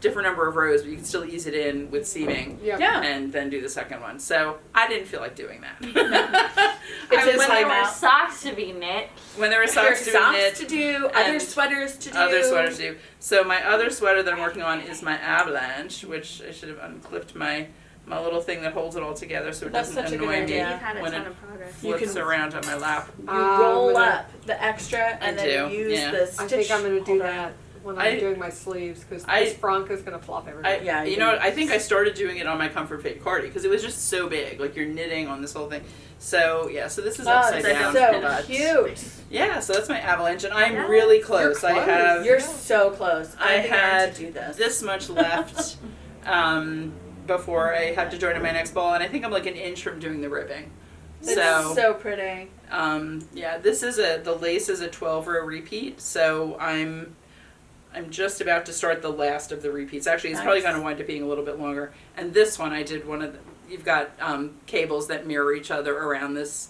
different number of rows, but you can still ease it in with seaming. Yeah. And then do the second one. So I didn't feel like doing that. It's when just there time were out. socks to be knit. When there were There's socks to socks knit, to do, other sweaters to do. other sweaters to do. So my other sweater that I'm working on is my Avalanche, which I should have unclipped my little thing that holds it all together so it That's doesn't such a good annoy me idea. You've had a when ton it of progress. You flips can- around on my lap. You roll I'm gonna- up the extra and I then do, use yeah. the I stitch. think I'm going to do holder. that when I- I'm doing my sleeves because I- this Franca's going to flop everywhere. Yeah, You know what? I think I started doing it on my Comfort Fade cardi because it was just so big. Like you're knitting on this whole thing. So yeah, so this is Oh, upside that's down. so but- cute. Yeah, so that's my Avalanche, and I'm Yeah. really close. You're I close. have You're so close. I I've been had learning to do this. much left before I have to join in my next ball, and I think I'm like an inch from doing the ribbing. It's So so pretty. yeah, the lace is a 12-row repeat, so I'm just about to start the last of the repeats. Actually, it's probably Nice. going to wind up being a little bit longer. And this one, I did you've got cables that mirror each other around this,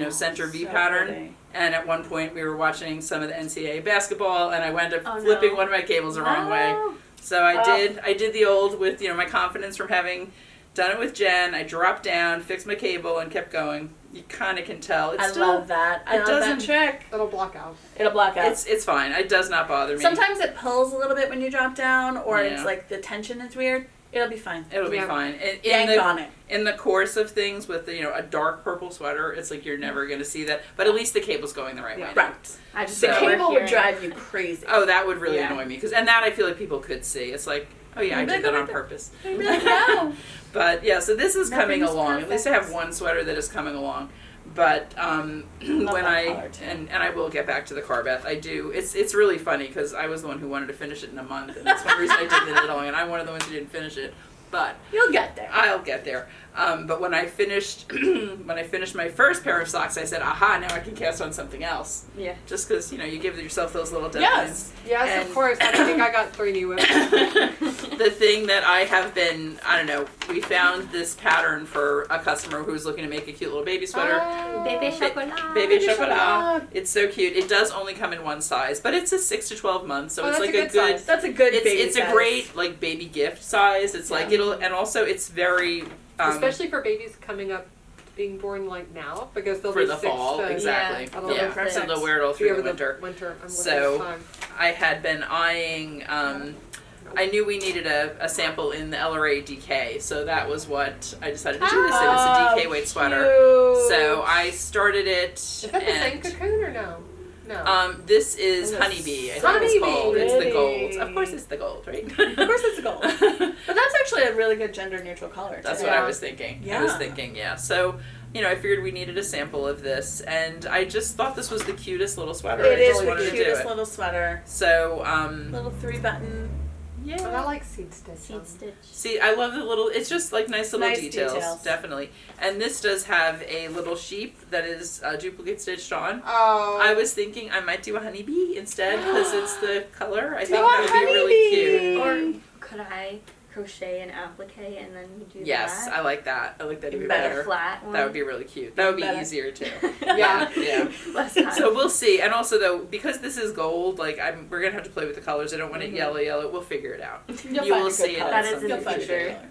center V so pattern. pretty. And at one point, we were watching some of the NCAA basketball, and I wound up Oh, flipping no. one of my cables the wrong way. No. So I did the old with, my confidence from having done it with Jen. I dropped down, fixed my cable, and kept going. You kind of can tell. It's I still, love that. I it love that doesn't- trick. It'll block out. It'll block out. It's fine. It does not bother me. Sometimes it pulls a little bit when you drop down, or Yeah. it's like the tension is weird. It'll be fine. It'll be Yeah. fine. Yank on it. In the course of things with a dark purple sweater, it's like you're never going to see that. But at least the cable's going the right way. Right. I just So- The we're cable would hearing- drive you crazy. Oh, that would really Yeah. annoy me. And that I feel like people could see. It's like, oh yeah, I You'd be did like, that "Oh, on my purpose. You'd be like, no. But yeah, so this is coming Nothing's along. At least I perfect. have one sweater that is coming along. But when that I color, too. and I will get back to the Carbeth. I do. It's really funny because I was the one who wanted to finish it in a month, and that's one reason I did the knit along, and I'm one of the ones who didn't finish it. But You'll get there. I'll get there. But when I finished my first pair of socks, I said, "Aha! Now I can cast on something else." Yeah. Just because you give yourself those little deadlines. Yes. Yes, And- of course. I think I got 3 new whips. The thing that I have been, I don't know, we found this pattern for a customer who was looking to make a cute little baby sweater. Baby Ba- chocolat. Baby chocolat. chocolat. It's so cute. It does only come in one size, but it's a 6 to 12 months, so Oh, it's that's like a a good good. size. That's a good baby It's a size. great like baby gift size. It's like and also it's very Especially for babies coming up, being born like now, because they'll for be the 6 fall, to exactly. Yeah, Yeah, perfect. so they'll wear it all be through over the winter. winter. I'm So- looking at time. I had been eyeing. I knew we needed a sample in the LRA DK, so that was what I decided to do this in. It's a DK weight sweater. Cute. So I started it. Is that the same and cocoon or no? No. This is And the honeybee. I think honeybee. it's called. It's the Pretty. gold. Of course, it's the gold, right? Of course it's a gold. But that's actually a really good gender neutral color. That's too. what I was thinking. I was Yeah. thinking, yeah. So, I figured we needed a sample of this, and I just thought this was the cutest little sweater. It I is just the wanted to do cutest it. little sweater. So, Little 3-button. But I yeah. like seed stitch. Seed stitch. See, I love the little. It's just like nice little Nice details, details. definitely. And this does have a little sheep that is duplicate stitched on. Oh. I was thinking I might do a honeybee instead because it's the color. I Do think a that would be really cute. honeybee. Or could crochet and applique, and then you do Yes, that. I like that. I like that even Better. better. Flat one. That would be really cute. That would be Better. easier too. Yeah. Yeah. Less time. So we'll see. And also though, because this is gold, like we're gonna have to play with the colors. I don't want it yellow. We'll figure it out. You'll You find will a good see it. color. That is in You'll the find a good future. color.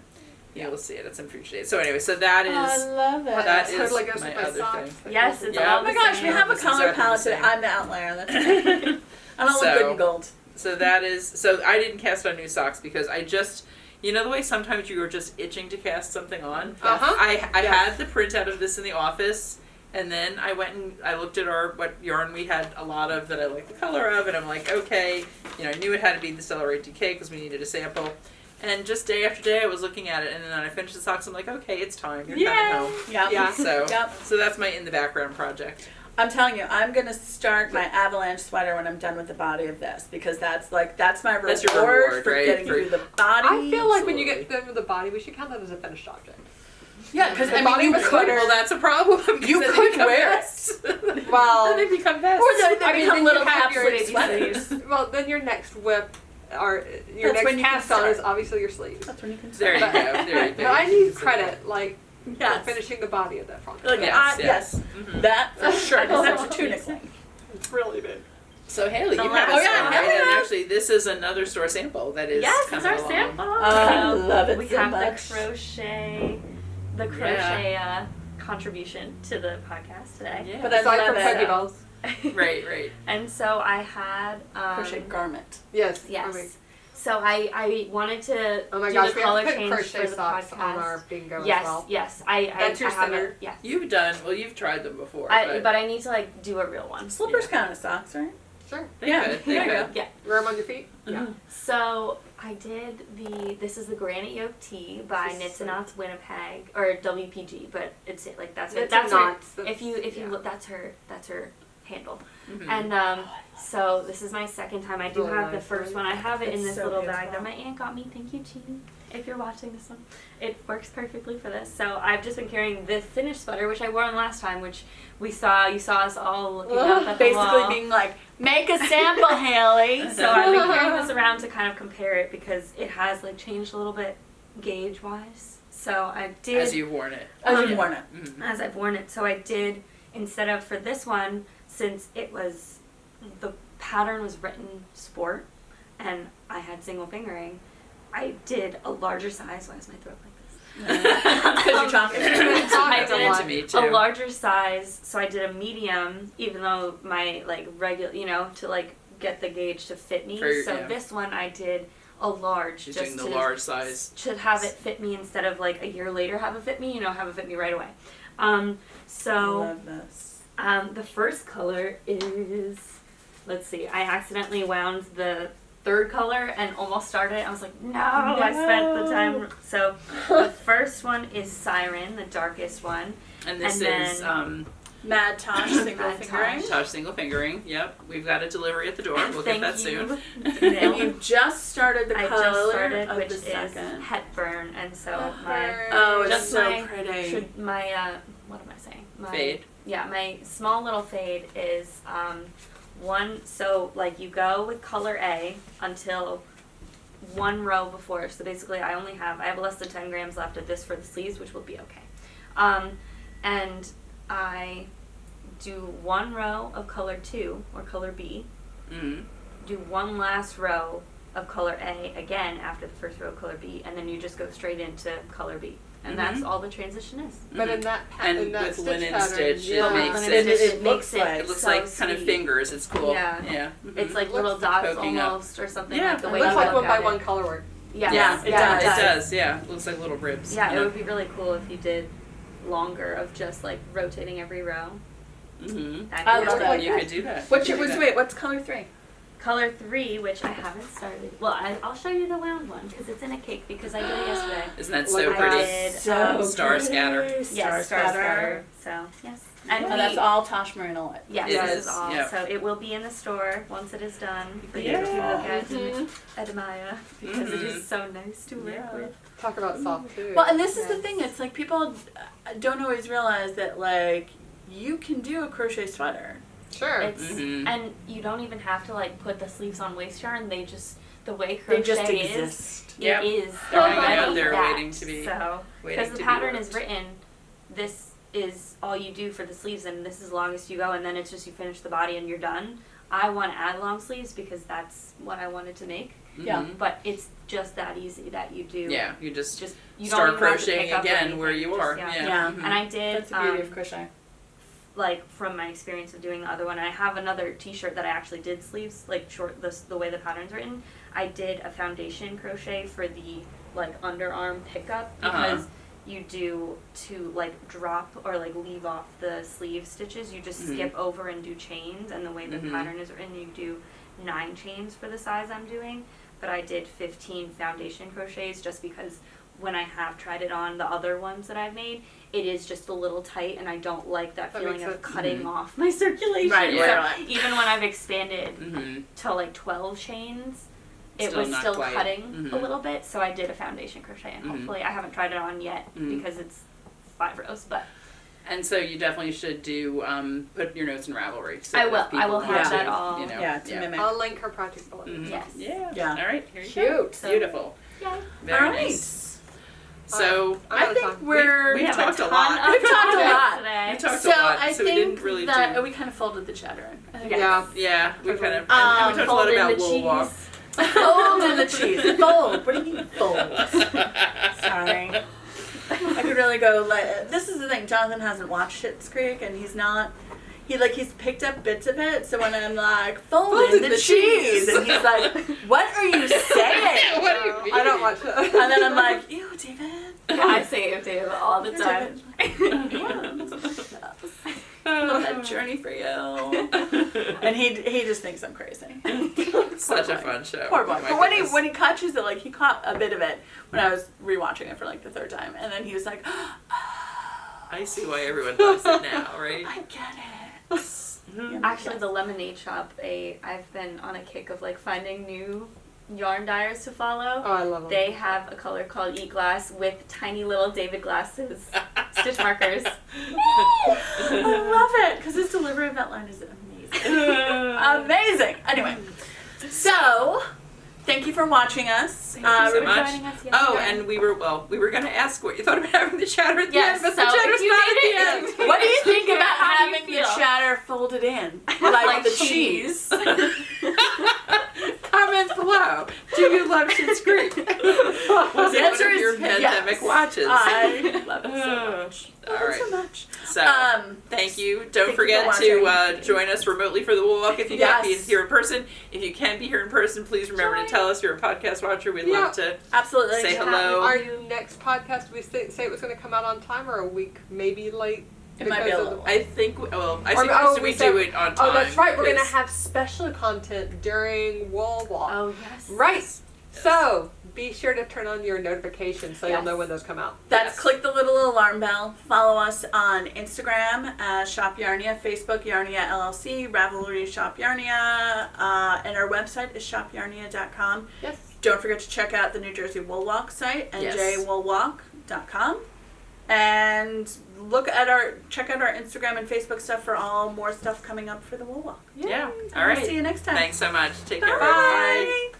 You will see it at some future date. So anyway, so that is I love it. that is Totally goes my with my other socks. thing. Yes, it's Yeah. all Oh my the gosh, same. we have a It's color exactly palette the today. same. I'm the outlier. That's okay. I don't look good in gold. So that is so I didn't cast on new socks because I just the way sometimes you are just itching to cast something on. Uh-huh. I Yes. had the printout of this in the office, and then I went and I looked at what yarn we had a lot of that I like the color of, and I'm like, okay, I knew it had to be the Celebrate DK because we needed a sample. And just day after day, I was looking at it, and then I finished the socks. I'm like, okay, it's time. You're coming home. Yep. Yeah. So, Yep. so that's my in the background project. I'm telling you, I'm gonna start my Avalanche sweater when I'm done with the body of this because that's my reward, That's your reward, for right? getting through the body. I feel like when you Absolutely. get done with the body, we should count that as a finished object. Yeah, because The I body mean, you was could. good. Well, that's a problem. You because could they become wear it. vests. Well, Then they become vests. Or they I mean, become then little you have your capsulated sweaters. Well, then your next whip or your That's when next you can cast on start. is obviously your sleeves. That's when you can There start. you go. There you go. But I You need can see credit, like, Yes. for finishing the body of that front. Like, Yes, yes. Mhm. That for sure. Because that's a tunic thing. It's really big. So Haley, you Oh, have a yeah, store, yeah, right? And yeah. actually, this is another store sample that is Yes, it's coming our along. sample. I love it We so have much. the crochet contribution to the podcast today. Yeah. But I Aside love from it. Pokeballs. Right. And so I had Crochet garment. Yes. Yes. I mean, So I wanted to oh my do gosh, the we color have to put change crochet for the socks podcast. on our bingo Yes, as well. yes. That's your I have center. it. Yes. You've tried them before. But I need to like do a real one. Slippers count as socks, right? Sure. they Yeah, could. there They you could. go. Yeah. Wear them on your feet. Yeah. Mhm. So I did this is the Granite Yoke Tee by This is Knits and so- Knots Winnipeg or WPG, but it's like that's Knits that's and her. Knots, that's- If you yeah. look, that's her handle. Mhm. And so this is my second time. I do Really have the nice. first one. I have it in It's this so little bag beautiful. that my aunt got me. Thank you, Jeannie. If you're watching this one, it works perfectly for this. So I've just been carrying the finished sweater, which I wore on last time, which you saw us all looking up at the Basically wall. being like, make a sample, Haley. So I've been carrying this around to kind of compare it because it has like changed a little bit gauge wise. So I did As you've worn it. As you've worn it. Mhm. as I've worn it. So I did, instead of for this one, since the pattern was written sport and I had single fingering, I did a larger size. Why is my throat like this? Because you're talking. I That's into me did too. a larger size, so I did a medium, even though my like regular, to like get the gauge to fit me. Yeah. This one I did a large, She's just doing the to large size. should have it fit me instead of like a year later have it fit me, have it fit me right away. So Love this. the first color is, let's see, I accidentally wound the third color and almost started it. I was like, no, I spent the time. So the first one is Siren, the darkest one. And this And is Mad Tosh single Mad fingering. Tosh. Tosh single fingering. Yep. We've got a delivery at the door. We'll get Thank that you. soon. And you've just started the I color just started, of which the is second. Hepburn, and so my Oh, it's just so my- pretty. what am I saying? My Fade. Yeah, my small little fade is one. So like you go with color A until one row before. So basically, I have less than 10 grams left of this for the sleeves, which will be okay. And I do one row of color 2 or color B. Mm-hmm. Do one last row of color A again after the first row of color B, and then you just go straight into color B. And that's all the transition is. But in that And in that with stitch linen pattern, stitch, yeah. it makes Linen it. stitch, it makes looks like- It looks so like kind of sweet. fingers. It's cool. Yeah. Yeah. Mhm. It's like Looks little dots poking up. almost, or something Yeah, like the It way looks you like look one by at one it. color work. Yeah, Yeah, it It does. does. Yeah. It looks like little ribs. Yeah, it would be really cool if you did longer of just like rotating every row. Mm-hmm. That'd I be love really that. You good. could do that. What's You your could do wait? What's color 3? Color 3, which I haven't started. Well, I'll show you the wound one because it's in a cake because I did it yesterday. that. Isn't that so Look, I pretty? did Star pretty. scatter. Yes, star scatter. So yes, and Oh, that's all Tosh Merino. Yes, It this is, is all. yeah. So it will be in the store once it is done for you to Yeah. look at and admire because it is so nice to work Yeah. with. Talk about soft too. Well, and this is the Yes. thing. It's like people don't always realize that like you can do a crochet sweater. sure. It's Mhm. and you don't even have to like put the sleeves on waist yarn. They just the way They crochet just is. exist. Yep. It is They're already out there that. waiting to be So, because the pattern is written, this is all you do for the sleeves, and this is the longest you go, and then it's just you finish the body and you're done. I want to add long sleeves because that's what I wanted to make. Yeah. But it's just that easy that you do. Yeah, you just you start don't even have to crocheting pick up again anything, where you are. just- Yeah. Mhm. And I did. That's the beauty of crochet. Like from my experience of doing the other one, I have another T-shirt that I actually did sleeves, like short, the way the pattern's written. I did a foundation crochet for the like underarm pickup because you do to like drop or like leave off the sleeve stitches. You just skip over and do chains, and the way the pattern is written, you do 9 chains for the size I'm doing. But I did 15 foundation crochets just because when I have tried it on the other ones that I've made, it is just a little tight, and I don't like that feeling of cutting off my circulation. Right, so right. even when I've expanded to like 12 chains, it was still cutting a little bit. So I did a foundation crochet, and hopefully I haven't tried it on yet because it's 5 rows, but. And so you definitely should do put your notes in Ravelry. So I will. that I will people have can, that all. You know, Yeah, to mimic. I'll link her project below. Yes. Yeah. All right. Here you go. Cute. So- Beautiful. Yay. Very All right. nice. So I'm I out of think time. we're... we've have a talked a ton lot. of We've talked a topics lot. today. We talked So a lot, I so we think didn't really that do. we kind of folded the cheddar in. I think Yeah. We kind of. And we talked a lot Fold in about the wool walk. cheese. Fold in the cheese. Fold. What do you mean fold? Sorry. I could really go this is the thing, Jonathan hasn't watched Schitt's Creek, and he's picked up bits of it, so when I'm like, fold in the cheese, and he's like, what are you saying? What do you mean? I don't watch it. And then I'm like, ew, David. Yeah, I say it to him all the Ew, time. I love that journey for you. And he just thinks I'm crazy. Such a fun show. Poor boy. Oh my But goodness. when he catches it, like he caught a bit of it when I was rewatching it for like the 3rd time, and then he was like, I see why everyone loves it now, right? I get it. Actually, the lemonade shop, I've been on a kick of like finding new yarn dyers to follow. Oh, I love them. They have a color called Eat Glass with tiny little David Glasses stitch markers. I love it because his delivery of that line is amazing. Amazing. Anyway, so thank you for watching us. Thank you so for much. joining us Oh, yesterday. and we were going to ask what you thought about having the chatter at the Yes, end, but so the chatter's if you not at made the it end. into- What do you think about How do you having the feel? chatter folded in like the cheese? Comments below. Do you love Schitt's Creek? Was it one answer of is your pandemic yes. watches? I love it so much. All Love it right. so much. So, thank you. Don't thank forget you for to watching. join us remotely for the Wool Walk if you can't be Yes. here in person. If you can be here in person, please remember to tell us you're a podcast watcher. We'd love to Absolutely. say hello. Our next podcast, we say it was going to come out on time or a week, maybe late. It might be a because of little. I think, well, I Or- suggest we we said- do it on time. Oh, that's right. We're going to because- have special content during Wool Walk. Oh, yes. Right. So be sure to turn on your notifications so you'll know when those come out. That's Yes. click the little alarm bell. Follow us on Instagram, Shop Yarnia, Facebook Yarnia LLC, Ravelry Shop Yarnia, and our website is shopyarnia.com. Yes. Don't forget to check out the New Jersey Wool Walk site, Yes. njwoolwalk.com. And check out our Instagram and Facebook stuff for all more stuff coming up for the Wool Walk. Yeah. And All we'll right. see you next time. Thanks so much. Take care. Bye.